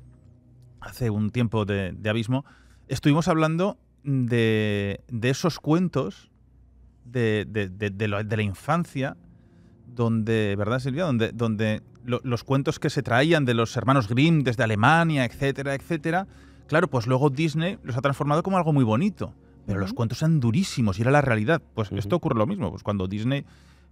hace un tiempo de Abismo, estuvimos hablando de esos cuentos de la infancia, donde, ¿verdad, Silvia? Donde los cuentos que se traían de los hermanos Grimm desde Alemania, etcétera, etcétera. Claro, pues luego Disney los ha transformado como algo muy bonito. Pero los cuentos eran durísimos y era la realidad. Pues esto ocurre lo mismo. Pues cuando Disney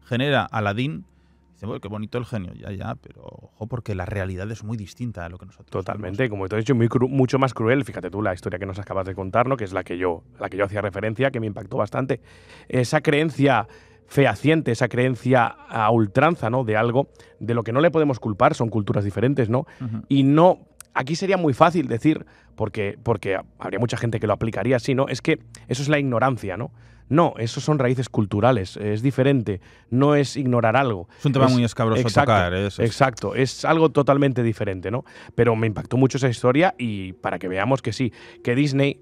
genera Aladín, dice, bueno, qué bonito el genio, ya, pero ojo, porque la realidad es muy distinta a lo que nosotros Totalmente, vemos. Como te he dicho, mucho más cruel. Fíjate tú la historia que nos acabas de contar, ¿no? Que es la que yo hacía referencia, que me impactó bastante. Esa creencia fehaciente, esa creencia a ultranza, ¿no? De algo de lo que no le podemos culpar, son culturas diferentes, ¿no? Y no... Aquí sería muy fácil decir, porque habría mucha gente que lo aplicaría así, ¿no? Es que eso es la ignorancia, ¿no? No, eso son raíces culturales, es diferente, no es ignorar algo. Es un tema muy escabroso tocar. Exacto, es algo totalmente diferente, ¿no? Pero me impactó mucho esa historia y para que veamos que sí, que Disney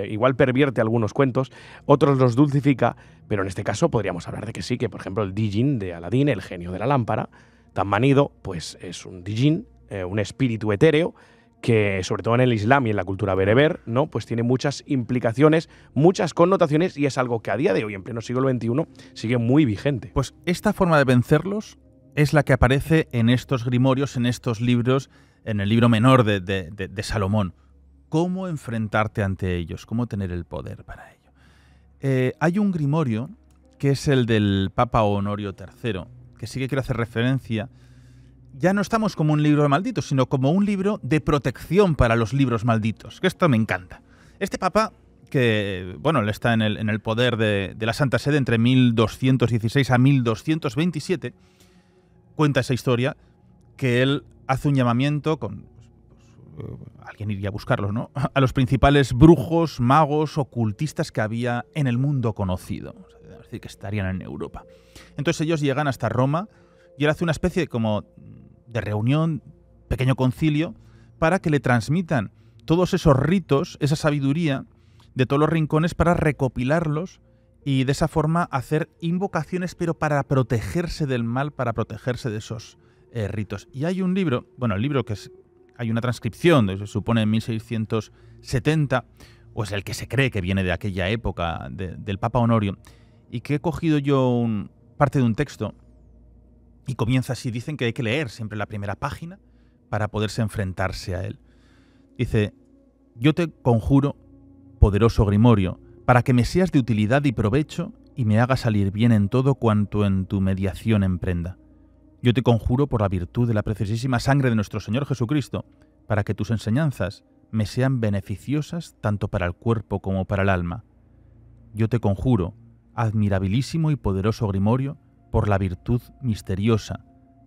igual pervierte algunos cuentos, otros los dulcifica, pero en este caso podríamos hablar de que sí, que por ejemplo el Dijin de Aladín, el genio de la lámpara, tan manido, pues es un Dijin, un espíritu etéreo, que sobre todo en el Islam y en la cultura bereber, ¿no? Pues tiene muchas implicaciones, muchas connotaciones, y es algo que a día de hoy, en pleno siglo XXI, sigue muy vigente. Pues esta forma de vencerlos es la que aparece en estos grimorios, en estos libros, en el libro menor de Salomón. ¿Cómo enfrentarte ante ellos? ¿Cómo tener el poder para ello? Hay un grimorio que es el del Papa Honorio III, que sí que quiero hacer referencia. Ya no estamos como un libro de malditos, sino como un libro de protección para los libros malditos, que esto me encanta. Este papa, que bueno, él está en el poder de la Santa Sede entre 1216 a 1227, cuenta esa historia, que él hace un llamamiento con... alguien iría a buscarlos, ¿no? A los principales brujos, magos, ocultistas que había en el mundo conocido. Es decir, que estarían en Europa. Entonces ellos llegan hasta Roma y él hace una especie de reunión, pequeño concilio, para que le transmitan todos esos ritos, esa sabiduría de todos los rincones para recopilarlos y de esa forma hacer invocaciones, pero para protegerse del mal, para protegerse de esos ritos. Y hay un libro, bueno, el libro que es... Hay una transcripción, se supone en 1670, o es el que se cree que viene de aquella época del Papa Honorio, y que he cogido yo parte de un texto y comienza así. Dicen que hay que leer siempre la primera página para poderse enfrentarse a él. Dice: yo te conjuro, poderoso grimorio, para que me seas de utilidad y provecho y me hagas salir bien en todo cuanto en tu mediación emprenda. Yo te conjuro por la virtud de la preciosísima sangre de nuestro Señor Jesucristo, para que tus enseñanzas me sean beneficiosas tanto para el cuerpo como para el alma. Yo te conjuro, admirabilísimo y poderoso grimorio, por la virtud misteriosa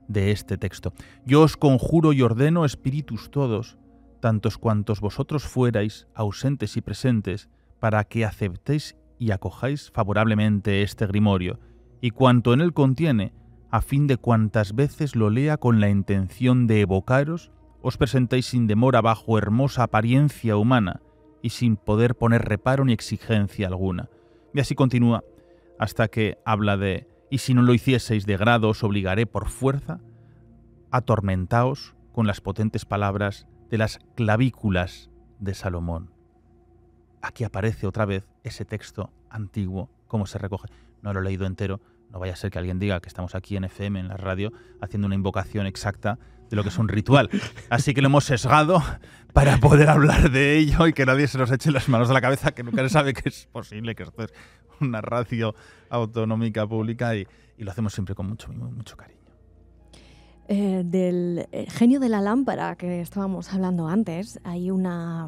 de este texto. Yo os conjuro y ordeno, espíritus todos, tantos cuantos vosotros fuerais, ausentes y presentes, para que aceptéis y acojáis favorablemente este grimorio, y cuanto en él contiene, a fin de cuantas veces lo lea con la intención de evocaros, os presentéis sin demora bajo hermosa apariencia humana y sin poder poner reparo ni exigencia alguna. Y así continúa hasta que habla de: y si no lo hicieseis de grado os obligaré por fuerza, atormentaos con las potentes palabras de las clavículas de Salomón. Aquí aparece otra vez ese texto antiguo, cómo se recoge. No lo he leído entero, no vaya a ser que alguien diga que estamos aquí en FM, en la radio, haciendo una invocación exacta de lo que es un ritual. Así que lo hemos sesgado para poder hablar de ello y que nadie se nos eche las manos a la cabeza, que nunca se sabe que es posible, que esto es una radio autonómica pública y lo hacemos siempre con mucho mimo y mucho cariño. Del genio de la lámpara que estábamos hablando antes, hay una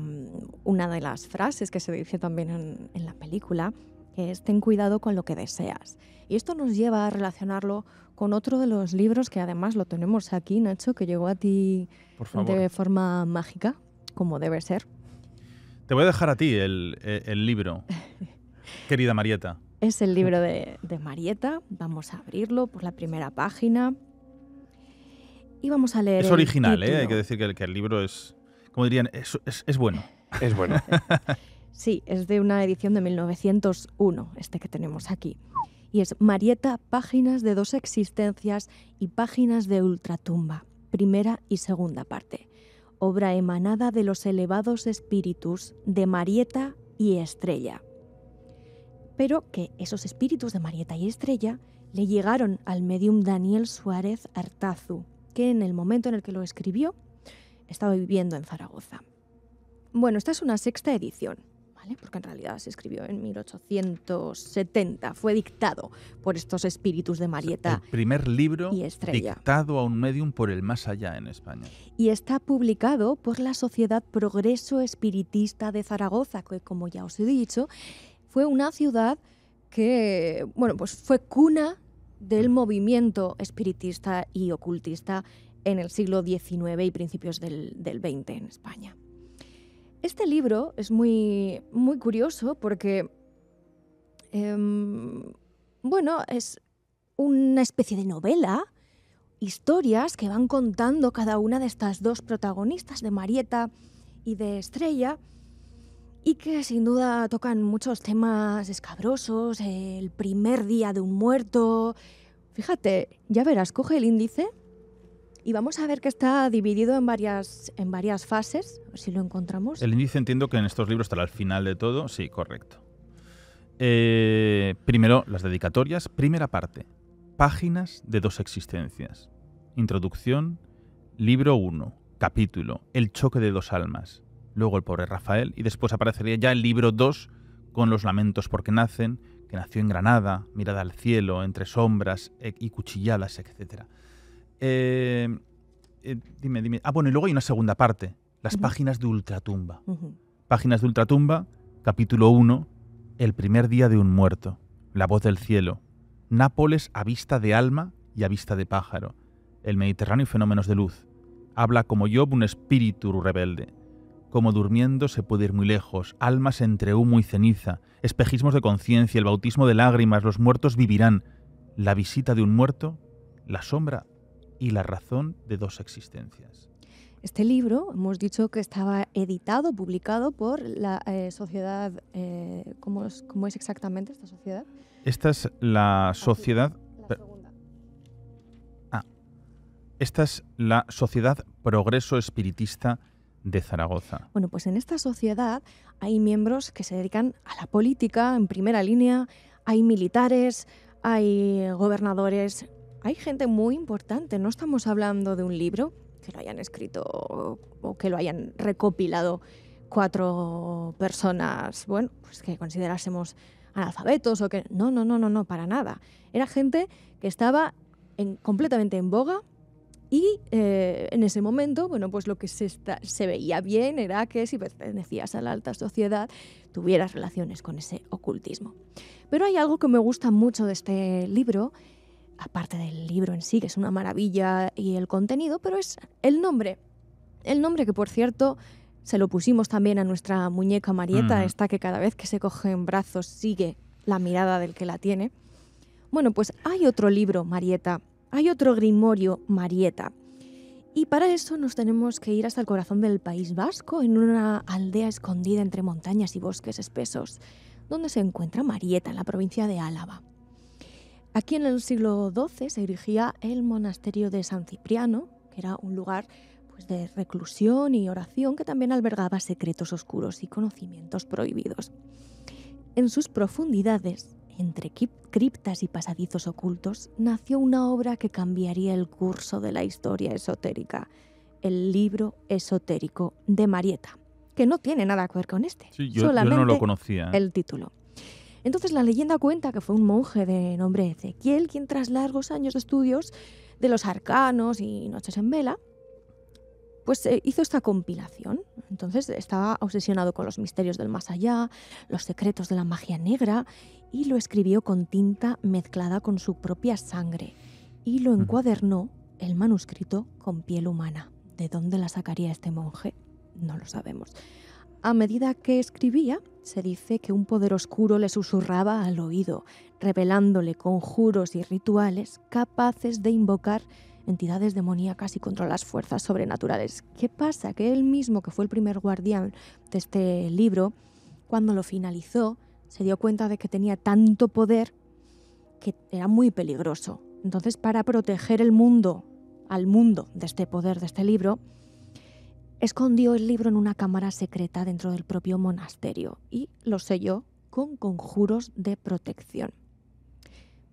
de las frases que se dice también en la película, que es: ten cuidado con lo que deseas. Y esto nos lleva a relacionarlo con otro de los libros que además lo tenemos aquí, Nacho, que llegó a ti de forma mágica, como debe ser. Te voy a dejar a ti el libro, querida Marieta. Es el libro de Marieta. Vamos a abrirlo por la primera página y vamos a leer. Es original, hay que decir que el libro es, como dirían, es bueno. Es bueno. Sí, es de una edición de 1901, este que tenemos aquí. Y es Marieta, páginas de dos existencias y páginas de ultratumba, primera y segunda parte. Obra emanada de los elevados espíritus de Marieta y Estrella. Pero que esos espíritus de Marieta y Estrella le llegaron al médium Daniel Suárez Artazu, que en el momento en el que lo escribió estaba viviendo en Zaragoza. Bueno, esta es una sexta edición, ¿vale? Porque en realidad se escribió en 1870. Fue dictado por estos espíritus de Marieta. El primer libro y Estrella, dictado a un medium por el más allá en España. Y está publicado por la Sociedad Progreso Espiritista de Zaragoza, que, como ya os he dicho, fue una ciudad que, bueno, pues fue cuna del movimiento espiritista y ocultista en el siglo XIX y principios del XX en España. Este libro es muy, muy curioso porque, bueno, es una especie de novela, historias que van contando cada una de estas dos protagonistas, de Marieta y de Estrella, y que sin duda tocan muchos temas escabrosos, el primer día de un muerto. Fíjate, ya verás, coge el índice y vamos a ver que está dividido en varias fases, a ver si lo encontramos. El índice entiendo que en estos libros estará al final de todo, sí, correcto. Primero, las dedicatorias. Primera parte, páginas de dos existencias. introducción, libro 1, capítulo, el choque de dos almas, luego el pobre Rafael, y después aparecería ya el libro 2 con los lamentos porque nacen, que nació en Granada, mirada al cielo, entre sombras y cuchilladas, etc. Dime. Ah, bueno, y luego hay una segunda parte, las páginas de Ultratumba. Páginas de Ultratumba, capítulo 1, el primer día de un muerto, la voz del cielo, Nápoles a vista de alma y a vista de pájaro, el Mediterráneo y fenómenos de luz. Habla como Job un espíritu rebelde. Como durmiendo se puede ir muy lejos, almas entre humo y ceniza, espejismos de conciencia, el bautismo de lágrimas, los muertos vivirán, la visita de un muerto, la sombra y la razón de dos existencias. Este libro, hemos dicho que estaba editado, publicado por la sociedad... ¿cómo es exactamente esta sociedad? Esta es la sociedad... La segunda. Esta es la Sociedad Progreso Espiritista de Zaragoza. Bueno, pues en esta sociedad hay miembros que se dedican a la política en primera línea, hay militares, hay gobernadores, hay gente muy importante. No estamos hablando de un libro que lo hayan escrito o que lo hayan recopilado 4 personas, bueno, pues que considerásemos analfabetos o que... No, para nada. Era gente que estaba completamente en boga. Y en ese momento, bueno, pues lo que se veía bien era que si pertenecías a la alta sociedad tuvieras relaciones con ese ocultismo. Pero hay algo que me gusta mucho de este libro, aparte del libro en sí, que es una maravilla, y el contenido, pero es el nombre. El nombre que, por cierto, se lo pusimos también a nuestra muñeca Marieta, esta que cada vez que se coge en brazos sigue la mirada del que la tiene. Bueno, pues hay otro libro, Marieta. Hay otro grimorio, Marieta. Y para eso nos tenemos que ir hasta el corazón del País Vasco, en una aldea escondida entre montañas y bosques espesos, donde se encuentra Marieta, en la provincia de Álava. Aquí en el siglo XII se erigía el monasterio de San Cipriano, que era un lugar pues, de reclusión y oración que también albergaba secretos oscuros y conocimientos prohibidos. En sus profundidades, entre criptas y pasadizos ocultos, nació una obra que cambiaría el curso de la historia esotérica, el libro esotérico de Marieta, que no tiene nada que ver con este, sí, yo solamente no lo conocía. El título. Entonces la leyenda cuenta que fue un monje de nombre Ezequiel quien tras largos años de estudios de los arcanos y noches en vela, pues hizo esta compilación. Entonces estaba obsesionado con los misterios del más allá, los secretos de la magia negra, y lo escribió con tinta mezclada con su propia sangre y lo encuadernó el manuscrito con piel humana. ¿De dónde la sacaría este monje? No lo sabemos. A medida que escribía, se dice que un poder oscuro le susurraba al oído, revelándole conjuros y rituales capaces de invocar entidades demoníacas y controlar las fuerzas sobrenaturales. ¿Qué pasa? Que él mismo, que fue el primer guardián de este libro, cuando lo finalizó, se dio cuenta de que tenía tanto poder que era muy peligroso. Entonces, para proteger al mundo de este poder, de este libro, escondió el libro en una cámara secreta dentro del propio monasterio y lo selló con conjuros de protección.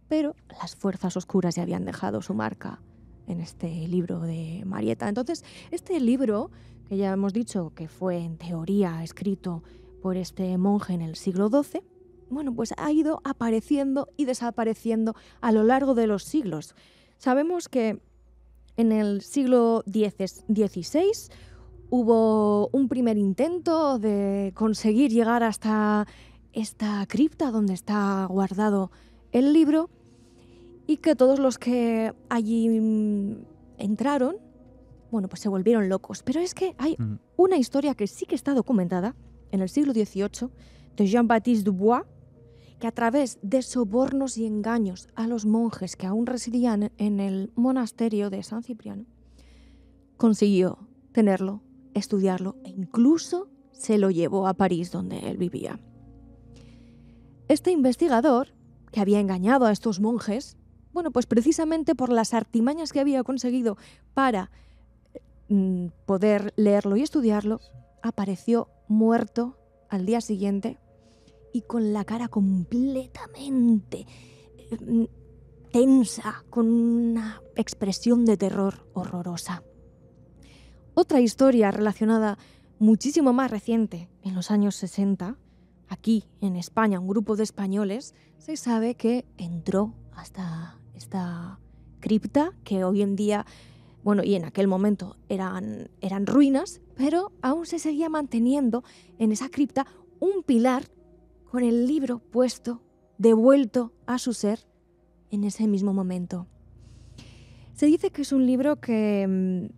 Pero las fuerzas oscuras ya habían dejado su marca en este libro de Marieta. Entonces, este libro, que ya hemos dicho que fue en teoría escrito por este monje en el siglo XII, bueno, pues ha ido apareciendo y desapareciendo a lo largo de los siglos. Sabemos que en el siglo XVI hubo un primer intento de conseguir llegar hasta esta cripta donde está guardado el libro, y que todos los que allí entraron, bueno, pues se volvieron locos. Pero es que hay una historia que sí que está documentada en el siglo XVIII de Jean-Baptiste Dubois, que a través de sobornos y engaños a los monjes que aún residían en el monasterio de San Cipriano, consiguió tenerlo, estudiarlo e incluso se lo llevó a París, donde él vivía. Este investigador, que había engañado a estos monjes, bueno, pues precisamente por las artimañas que había conseguido para poder leerlo y estudiarlo, apareció muerto al día siguiente y con la cara completamente tensa, con una expresión de terror horrorosa. Otra historia relacionada muchísimo más reciente, en los años 60, aquí en España, un grupo de españoles se sabe que entró hasta esta cripta, que hoy en día, bueno, y en aquel momento eran ruinas, pero aún se seguía manteniendo en esa cripta un pilar con el libro puesto, devuelto a su ser en ese mismo momento. Se dice que es un libro que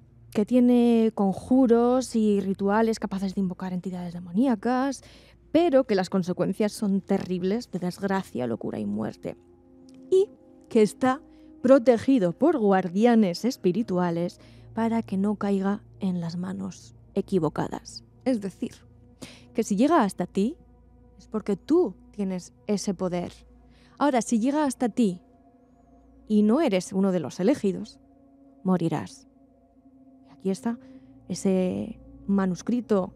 tiene conjuros y rituales capaces de invocar entidades demoníacas, pero que las consecuencias son terribles de desgracia, locura y muerte. Y que está protegido por guardianes espirituales para que no caiga en las manos equivocadas. Es decir, que si llega hasta ti, es porque tú tienes ese poder. Ahora, si llega hasta ti y no eres uno de los elegidos, morirás. Aquí está ese manuscrito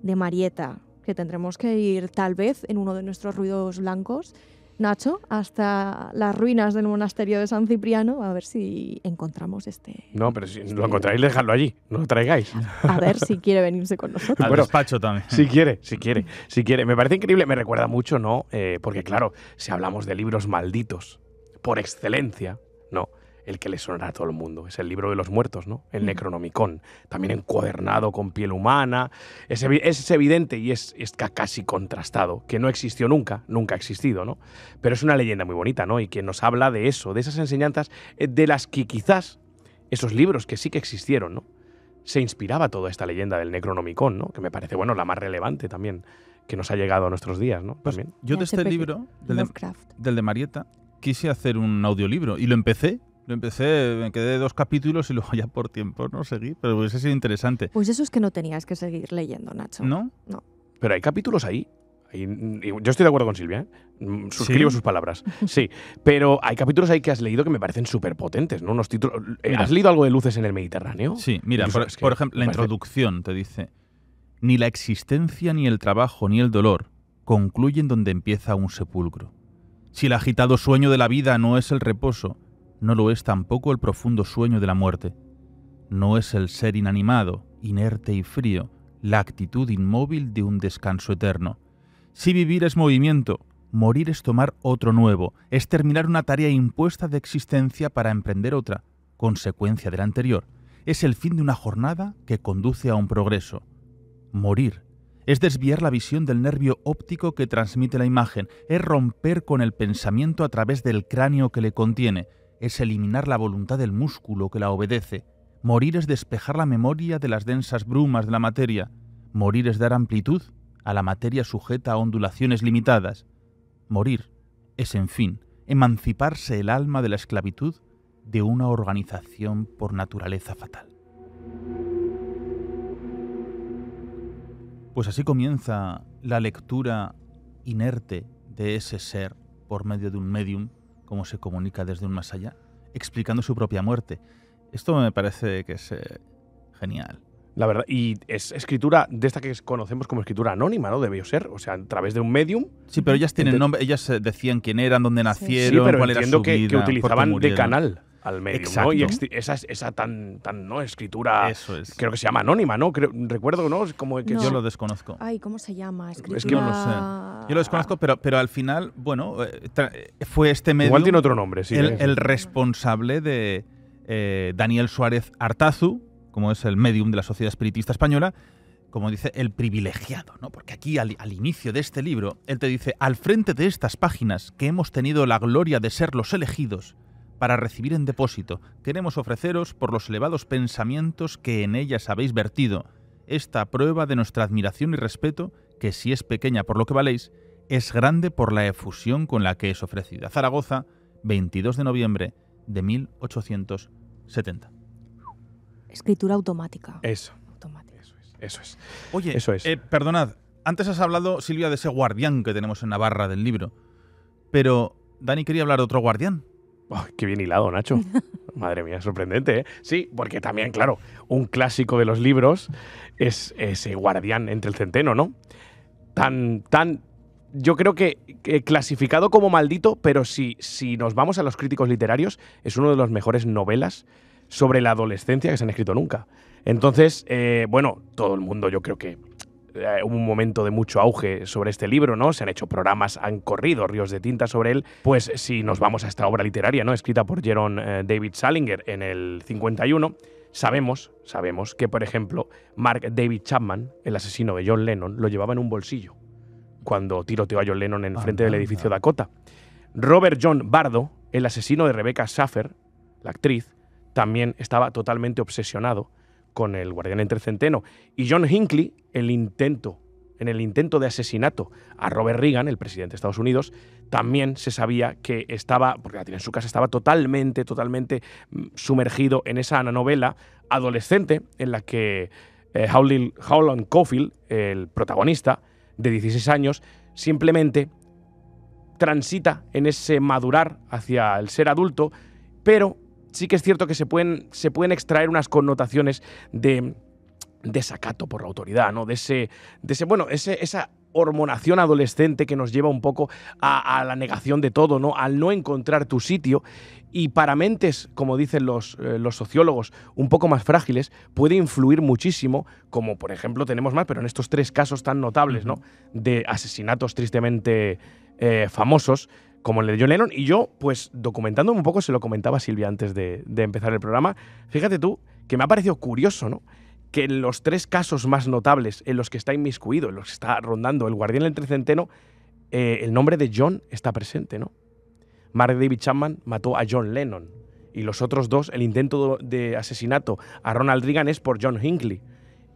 de Marieta, que tendremos que ir tal vez en uno de nuestros ruidos blancos, Nacho, hasta las ruinas del monasterio de San Cipriano, a ver si encontramos este... No, pero si lo encontráis, dejadlo allí, no lo traigáis. A ver si quiere venirse con nosotros. Al despacho también. Si quiere. Me parece increíble, me recuerda mucho, ¿no? Porque claro, si hablamos de libros malditos, por excelencia, ¿no? El que le sonará a todo el mundo. Es el libro de los muertos, ¿no? El Necronomicon. También encuadernado con piel humana. Es evidente y es casi contrastado, que no existió nunca ha existido, ¿no? Pero es una leyenda muy bonita, ¿no? Y que nos habla de eso, de esas enseñanzas de las que quizás esos libros que sí que existieron, ¿no? Se inspiraba toda esta leyenda del Necronomicon, ¿no? Que me parece, bueno, la más relevante también que nos ha llegado a nuestros días, ¿no? Pues También. yo de este libro, del de Marieta, quise hacer un audiolibro y lo empecé, me quedé 2 capítulos y luego ya por tiempo no seguí, pero hubiese sido interesante. Pues eso es que no tenías que seguir leyendo, Nacho. ¿No? No. Pero hay capítulos ahí. Yo estoy de acuerdo con Silvia, ¿eh? Suscribo sus palabras. Sí, pero hay capítulos ahí que has leído que me parecen súper potentes, ¿no? Unos títulos. ¿Has leído algo de Luces en el Mediterráneo? Sí, mira, por ejemplo, la introducción te dice: ni la existencia, ni el trabajo, ni el dolor concluyen donde empieza un sepulcro. Si el agitado sueño de la vida no es el reposo, no lo es tampoco el profundo sueño de la muerte. No es el ser inanimado, inerte y frío, la actitud inmóvil de un descanso eterno. Si vivir es movimiento, morir es tomar otro nuevo, es terminar una tarea impuesta de existencia para emprender otra, consecuencia de la anterior. Es el fin de una jornada que conduce a un progreso. Morir es desviar la visión del nervio óptico que transmite la imagen, es romper con el pensamiento a través del cráneo que le contiene, es eliminar la voluntad del músculo que la obedece. Morir es despejar la memoria de las densas brumas de la materia. Morir es dar amplitud a la materia sujeta a ondulaciones limitadas. Morir es, en fin, emanciparse el alma de la esclavitud de una organización por naturaleza fatal. Pues así comienza la lectura inerte de ese ser por medio de un medium, como se comunica desde un más allá, explicando su propia muerte. Esto me parece que es genial. La verdad, y es escritura de esta que conocemos como escritura anónima, ¿no? Debió ser, o sea, a través de un medium. Sí, pero ellas tienen nombre, ellas decían quién eran, dónde nacieron, sí, pero cuál era su vida, que utilizaban por qué de canal al medium, exacto, ¿no? Y esa tan ¿no? Escritura, eso es. Creo que se llama anónima, ¿no? Recuerdo, ¿no? Es como que No. Yo lo desconozco. Ay, ¿cómo se llama? Escritura... Es que no lo sé. Yo lo desconozco, pero al final, bueno, fue este medium igual tiene otro nombre, sí. el responsable de Daniel Suárez Artazu, como es el medium de la Sociedad Espiritista Española, como dice, el privilegiado, ¿no? Porque aquí al inicio de este libro, él te dice: al frente de estas páginas que hemos tenido la gloria de ser los elegidos para recibir en depósito, queremos ofreceros, por los elevados pensamientos que en ellas habéis vertido, esta prueba de nuestra admiración y respeto, que si es pequeña por lo que valéis, es grande por la efusión con la que es ofrecida. Zaragoza, 22 de noviembre de 1870. Escritura automática. Eso. Automática. Eso es. Oye, eso es. Perdonad, antes has hablado, Silvia, de ese guardián que tenemos en Navarra del libro, pero Dani quería hablar de otro guardián. Oh, qué bien hilado, Nacho. Madre mía, sorprendente, ¿eh? Sí, porque también, claro, un clásico de los libros es ese guardián entre el centeno, ¿no? Tan yo creo que clasificado como maldito, pero si nos vamos a los críticos literarios, es uno de los mejores novelas sobre la adolescencia que se han escrito nunca. Entonces, bueno, todo el mundo, yo creo que hubo un momento de mucho auge sobre este libro, ¿no? Se han hecho programas, han corrido ríos de tinta sobre él. Pues si nos vamos a esta obra literaria, ¿no? Escrita por Jerome David Salinger en el 51, sabemos que, por ejemplo, Mark David Chapman, el asesino de John Lennon, lo llevaba en un bolsillo cuando tiroteó a John Lennon en frente del edificio Dakota. Robert John Bardo, el asesino de Rebecca Schaffer, la actriz, también estaba totalmente obsesionado con el guardián entre centeno. Y John Hinckley, en el intento de asesinato a Robert Reagan, el presidente de Estados Unidos, también se sabía que estaba, porque la tenía en su casa, estaba totalmente sumergido en esa novela adolescente en la que Howland Caulfield, el protagonista de 16 años, simplemente transita en ese madurar hacia el ser adulto, pero sí que es cierto que se pueden extraer unas connotaciones de desacato por la autoridad, ¿no? Esa hormonación adolescente que nos lleva un poco a la negación de todo, ¿no? Al no encontrar tu sitio. Y para mentes, como dicen los sociólogos, un poco más frágiles, puede influir muchísimo, como por ejemplo tenemos más, pero en estos 3 casos tan notables, ¿no? De asesinatos tristemente famosos, como el de John Lennon. Y yo, pues documentándome un poco, se lo comentaba a Silvia antes de empezar el programa, fíjate tú que me ha parecido curioso, ¿no? Que en los 3 casos más notables en los que está inmiscuido, en los que está rondando el guardián entre centeno, el nombre de John está presente, ¿no? Mark David Chapman mató a John Lennon y los otros 2, el intento de asesinato a Ronald Reagan es por John Hinckley.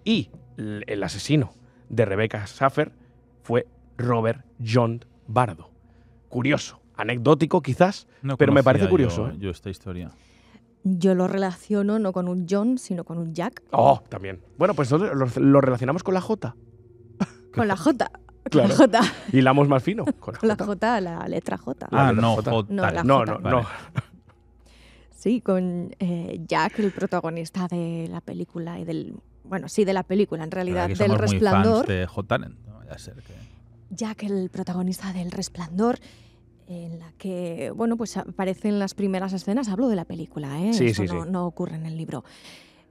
Y el asesino de Rebecca Schaffer fue Robert John Bardo. Curioso, anecdótico quizás, pero me parece curioso. Yo esta historia. Yo lo relaciono no con un John, sino con un Jack. Oh, también. Bueno, pues nosotros lo relacionamos con la J. Con la J. Claro. Con la J. Hilamos más fino. Con la J, la letra J. No, J. J. No, la No, J. no. Sí, con Jack, el protagonista de la película y del... Bueno, sí, de la película, en realidad, Aquí del somos Resplandor. Muy fans de J-Talent, no vaya a ser que... Jack, el protagonista del Resplandor, en la que, bueno, pues aparecen las primeras escenas. Hablo de la película, ¿eh? Sí, Esto sí. no ocurre en el libro.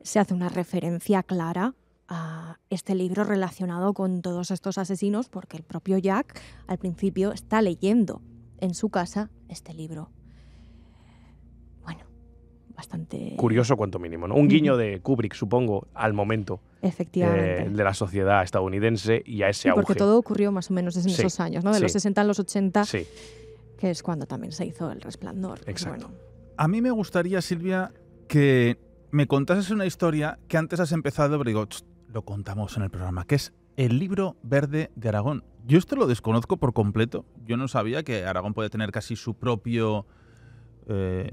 Se hace una referencia clara a este libro relacionado con todos estos asesinos, porque el propio Jack, al principio, está leyendo en su casa este libro. Bueno, bastante... Curioso cuanto mínimo, ¿no? Un guiño de Kubrick, supongo, al momento Efectivamente. de la sociedad estadounidense y a ese Sí, auge. porque todo ocurrió más o menos en esos años, ¿no? De los 60 a los 80, Sí, que es cuando también se hizo El Resplandor. exacto. Bueno, A mí me gustaría, Silvia, que me contases una historia que antes has empezado, pero digo, lo contamos en el programa, que es el libro verde de Aragón. Yo esto lo desconozco por completo. Yo no sabía que Aragón puede tener casi su propio,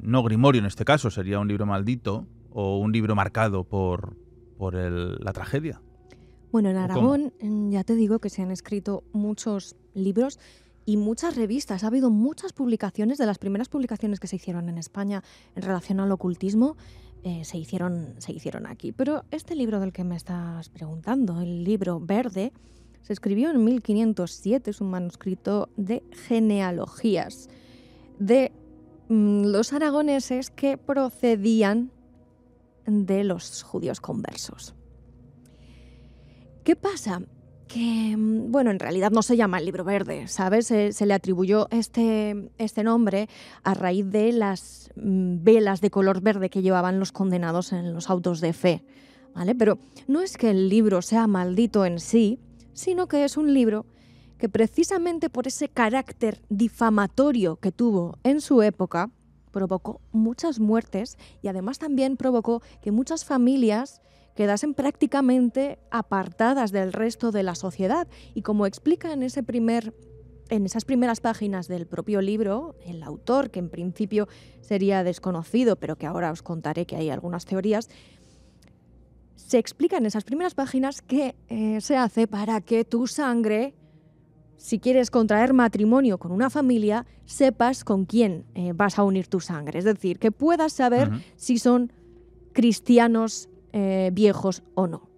no grimorio en este caso, sería un libro maldito o un libro marcado por la tragedia. Bueno, en Aragón ya te digo que se han escrito muchos libros y muchas revistas. Ha habido muchas publicaciones, de las primeras publicaciones que se hicieron en España en relación al ocultismo, se hicieron aquí. Pero este libro del que me estás preguntando, el libro verde, se escribió en 1507, es un manuscrito de genealogías de los aragoneses que procedían de los judíos conversos. ¿Qué pasa? Que, bueno, en realidad no se llama el libro verde, ¿sabes? Se le atribuyó este nombre a raíz de las velas de color verde que llevaban los condenados en los autos de fe, ¿vale? Pero no es que el libro sea maldito en sí, sino que es un libro que precisamente por ese carácter difamatorio que tuvo en su época, provocó muchas muertes y además también provocó que muchas familias quedasen prácticamente apartadas del resto de la sociedad. Y como explica en esas primeras páginas del propio libro, el autor, que en principio sería desconocido, pero que ahora os contaré que hay algunas teorías, se explica en esas primeras páginas qué se hace para que tu sangre, si quieres contraer matrimonio con una familia, sepas con quién vas a unir tu sangre. Es decir, que puedas saber si son cristianos viejos o no.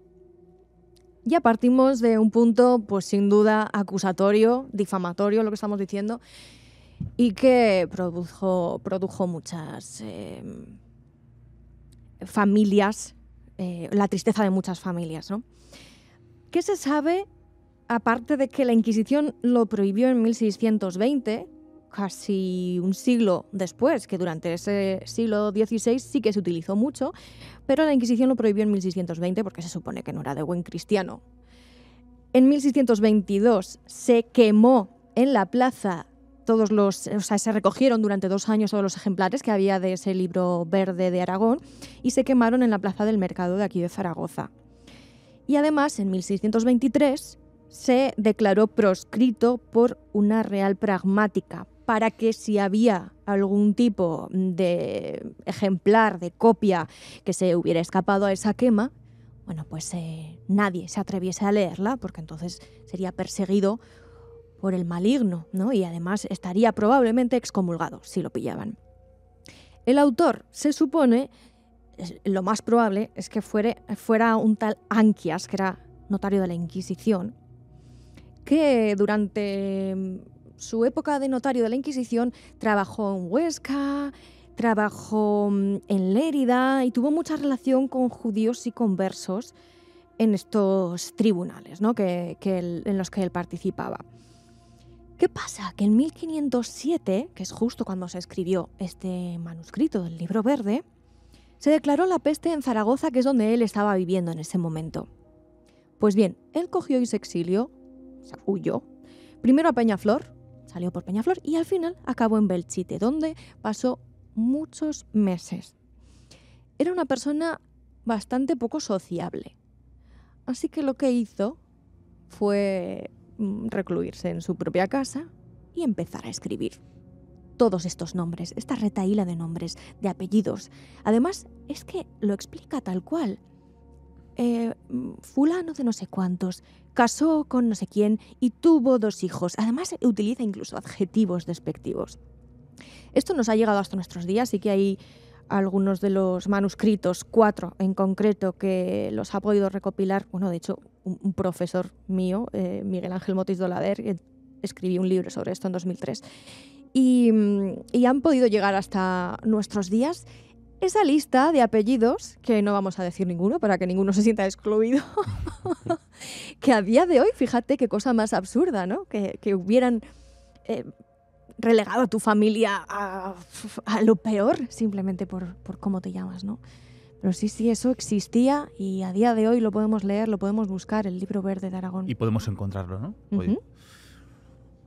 Ya partimos de un punto, pues sin duda, acusatorio, difamatorio, lo que estamos diciendo, y que produjo muchas familias, la tristeza de muchas familias, ¿no? ¿Qué se sabe, aparte de que la Inquisición lo prohibió en 1620, casi un siglo después, que durante ese siglo XVI sí que se utilizó mucho, pero la Inquisición lo prohibió en 1620 porque se supone que no era de buen cristiano? En 1622 se quemó en la plaza se recogieron durante 2 años todos los ejemplares que había de ese libro verde de Aragón y se quemaron en la plaza del mercado de aquí de Zaragoza. Y además, en 1623 se declaró proscrito por una Real Pragmática para que si había algún tipo de ejemplar, de copia que se hubiera escapado a esa quema, bueno, pues nadie se atreviese a leerla porque entonces sería perseguido por el maligno, ¿no? Y además estaría probablemente excomulgado si lo pillaban. El autor, se supone, lo más probable es que fuera un tal Anquias, que era notario de la Inquisición, que durante su época de notario de la Inquisición trabajó en Huesca, trabajó en Lérida y tuvo mucha relación con judíos y conversos en estos tribunales, ¿no? en los que él participaba. ¿Qué pasa? Que en 1507, que es justo cuando se escribió este manuscrito del Libro Verde, se declaró la peste en Zaragoza, que es donde él estaba viviendo en ese momento. Pues bien, él cogió y se exilió, se huyó, primero a Peñaflor, salió por Peñaflor y al final acabó en Belchite, donde pasó muchos meses. Era una persona bastante poco sociable, así que lo que hizo fue recluirse en su propia casa y empezar a escribir todos estos nombres, esta retahíla de nombres, de apellidos. Además, es que lo explica tal cual. Fulano de no sé cuántos, casó con no sé quién y tuvo 2 hijos. Además, utiliza incluso adjetivos despectivos. Esto nos ha llegado hasta nuestros días, y que hay algunos de los manuscritos, 4 en concreto, que los ha podido recopilar. Bueno, de hecho, un profesor mío, Miguel Ángel Motis Dolader, escribió un libro sobre esto en 2003. Y han podido llegar hasta nuestros días. Esa lista de apellidos, que no vamos a decir ninguno para que ninguno se sienta excluido, que a día de hoy, fíjate qué cosa más absurda, ¿no? Que hubieran relegado a tu familia a lo peor simplemente por cómo te llamas, ¿no? Pero sí, eso existía y a día de hoy lo podemos leer, lo podemos buscar, el Libro Verde de Aragón. Y podemos encontrarlo, ¿no? Uh-huh.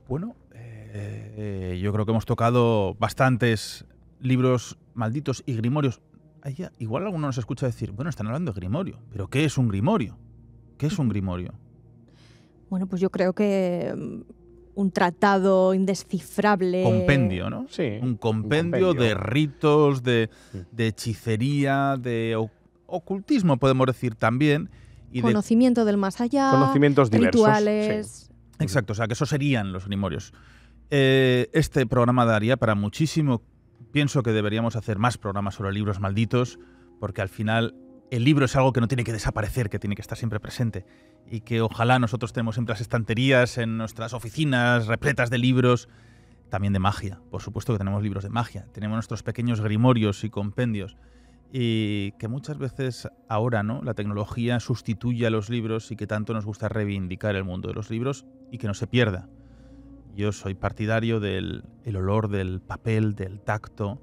Bueno, yo creo que hemos tocado bastantes libros malditos y grimorios. Igual alguno nos escucha decir, bueno, están hablando de grimorio, pero ¿qué es un grimorio? ¿Qué es un grimorio? Bueno, pues yo creo que un tratado indescifrable. Compendio, ¿no? Sí. Un compendio de ritos, de hechicería, de ocultismo, podemos decir también. Y conocimiento del más allá. Conocimientos diversos. Rituales. Sí. Exacto, o sea, que esos serían los grimorios. Este programa daría para muchísimo. Pienso que deberíamos hacer más programas sobre libros malditos, porque al final el libro es algo que no tiene que desaparecer, que tiene que estar siempre presente, y que ojalá nosotros tenemos siempre las estanterías en nuestras oficinas repletas de libros, también de magia. Por supuesto que tenemos libros de magia, tenemos nuestros pequeños grimorios y compendios, y que muchas veces ahora, ¿no?, la tecnología sustituye a los libros, y que tanto nos gusta reivindicar el mundo de los libros y que no se pierda. Yo soy partidario del olor del papel, del tacto,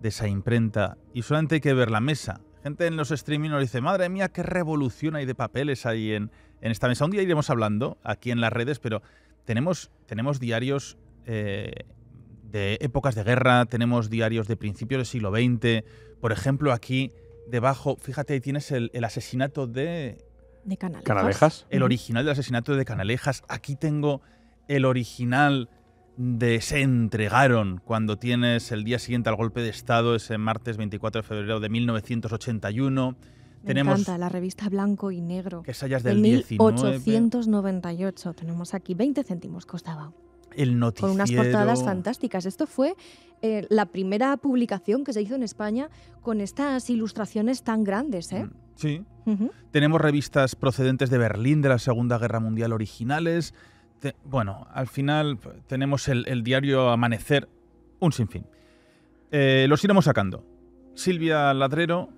de esa imprenta. Y solamente hay que ver la mesa. Gente en los streaming nos dice, madre mía, qué revolución hay de papeles ahí en esta mesa. Un día iremos hablando aquí en las redes, pero tenemos diarios de épocas de guerra, tenemos diarios de principios del siglo XX. Por ejemplo, aquí debajo, fíjate, ahí tienes el asesinato de Canalejas. El original del asesinato de Canalejas. Aquí tengo el original de Se entregaron, cuando tienes el día siguiente al golpe de Estado, ese martes 24 de febrero de 1981. Me encanta, la revista Blanco y Negro. Que es allá del 1898. Tenemos aquí 20 céntimos costaba. El noticiero. Con unas portadas fantásticas. Esto fue la primera publicación que se hizo en España con estas ilustraciones tan grandes, ¿eh? Sí. Ujú. Tenemos revistas procedentes de Berlín de la Segunda Guerra Mundial originales. Bueno, al final tenemos el diario Amanecer, un sinfín. Los iremos sacando. Silvia Ladrero,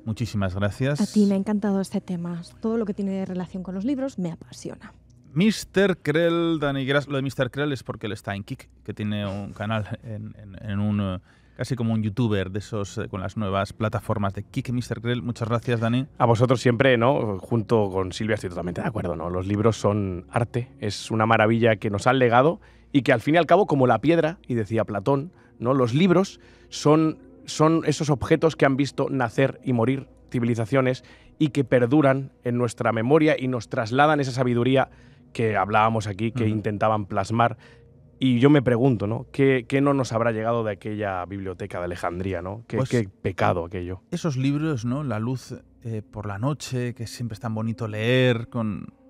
muchísimas gracias. A ti me ha encantado este tema. Todo lo que tiene relación con los libros me apasiona. Mr. Krell, Dani Gras, lo de Mr. Krell es porque él está en Kik, que tiene un canal en un casi como un youtuber de esos con las nuevas plataformas de Kik. Mr. Krell, muchas gracias, Dani. A vosotros siempre, ¿no? Junto con Silvia estoy totalmente de acuerdo, ¿no? Los libros son arte, es una maravilla que nos han legado y que al fin y al cabo, como la piedra, y decía Platón, ¿no? Los libros son esos objetos que han visto nacer y morir civilizaciones y que perduran en nuestra memoria y nos trasladan esa sabiduría que hablábamos aquí, que intentaban plasmar. Y yo me pregunto, ¿no? ¿Qué no nos habrá llegado de aquella biblioteca de Alejandría, ¿no? Qué pecado aquello. Esos libros, ¿no? La luz por la noche, que siempre es tan bonito leer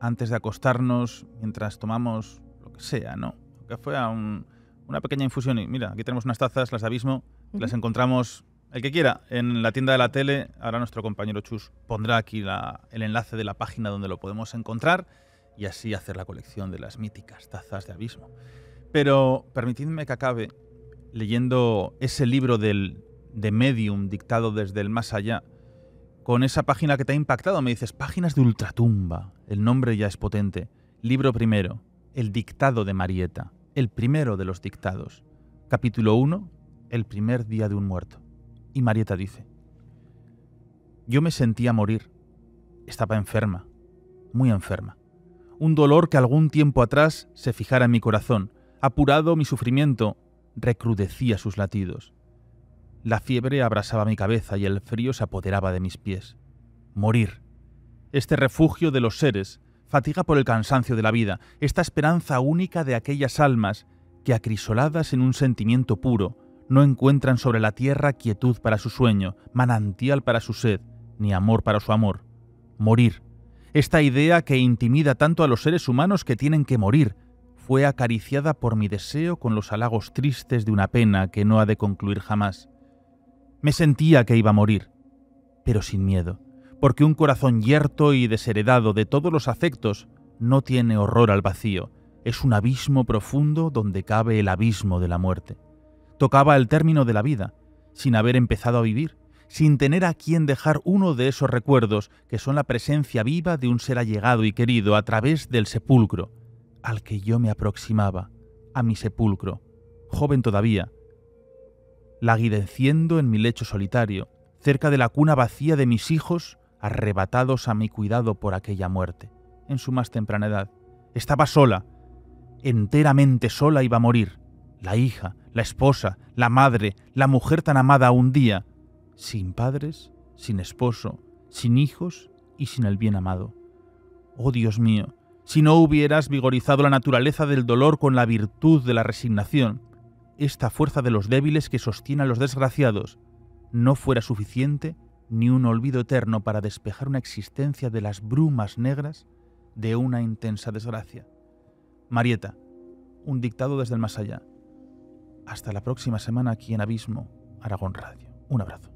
antes de acostarnos, mientras tomamos lo que sea, ¿no? Que fue una pequeña infusión. Y mira, aquí tenemos unas tazas, las de Abismo, que las encontramos, el que quiera, en la tienda de la tele. Ahora nuestro compañero Chus pondrá aquí el enlace de la página donde lo podemos encontrar y así hacer la colección de las míticas tazas de Abismo. Pero permitidme que acabe leyendo ese libro de Medium dictado desde el más allá, con esa página que te ha impactado. Me dices, páginas de ultratumba, el nombre ya es potente. Libro primero, el dictado de Marieta, el primero de los dictados. Capítulo 1, el primer día de un muerto. Y Marieta dice: yo me sentía morir. Estaba enferma, muy enferma. Un dolor que algún tiempo atrás se fijara en mi corazón. Apurado mi sufrimiento, recrudecía sus latidos. La fiebre abrasaba mi cabeza y el frío se apoderaba de mis pies. Morir. Este refugio de los seres, fatiga por el cansancio de la vida, esta esperanza única de aquellas almas que, acrisoladas en un sentimiento puro, no encuentran sobre la tierra quietud para su sueño, manantial para su sed, ni amor para su amor. Morir. Esta idea que intimida tanto a los seres humanos que tienen que morir, fue acariciada por mi deseo con los halagos tristes de una pena que no ha de concluir jamás. Me sentía que iba a morir, pero sin miedo, porque un corazón yerto y desheredado de todos los afectos no tiene horror al vacío, es un abismo profundo donde cabe el abismo de la muerte. Tocaba el término de la vida, sin haber empezado a vivir, sin tener a quien dejar uno de esos recuerdos que son la presencia viva de un ser allegado y querido a través del sepulcro, al que yo me aproximaba, a mi sepulcro, joven todavía, languideciendo en mi lecho solitario, cerca de la cuna vacía de mis hijos, arrebatados a mi cuidado por aquella muerte, en su más temprana edad. Estaba sola, enteramente sola iba a morir, la hija, la esposa, la madre, la mujer tan amada un día, sin padres, sin esposo, sin hijos y sin el bien amado. Oh Dios mío, si no hubieras vigorizado la naturaleza del dolor con la virtud de la resignación, esta fuerza de los débiles que sostiene a los desgraciados, no fuera suficiente ni un olvido eterno para despejar una existencia de las brumas negras de una intensa desgracia. Marieta, un dictado desde el más allá. Hasta la próxima semana aquí en Abismo, Aragón Radio. Un abrazo.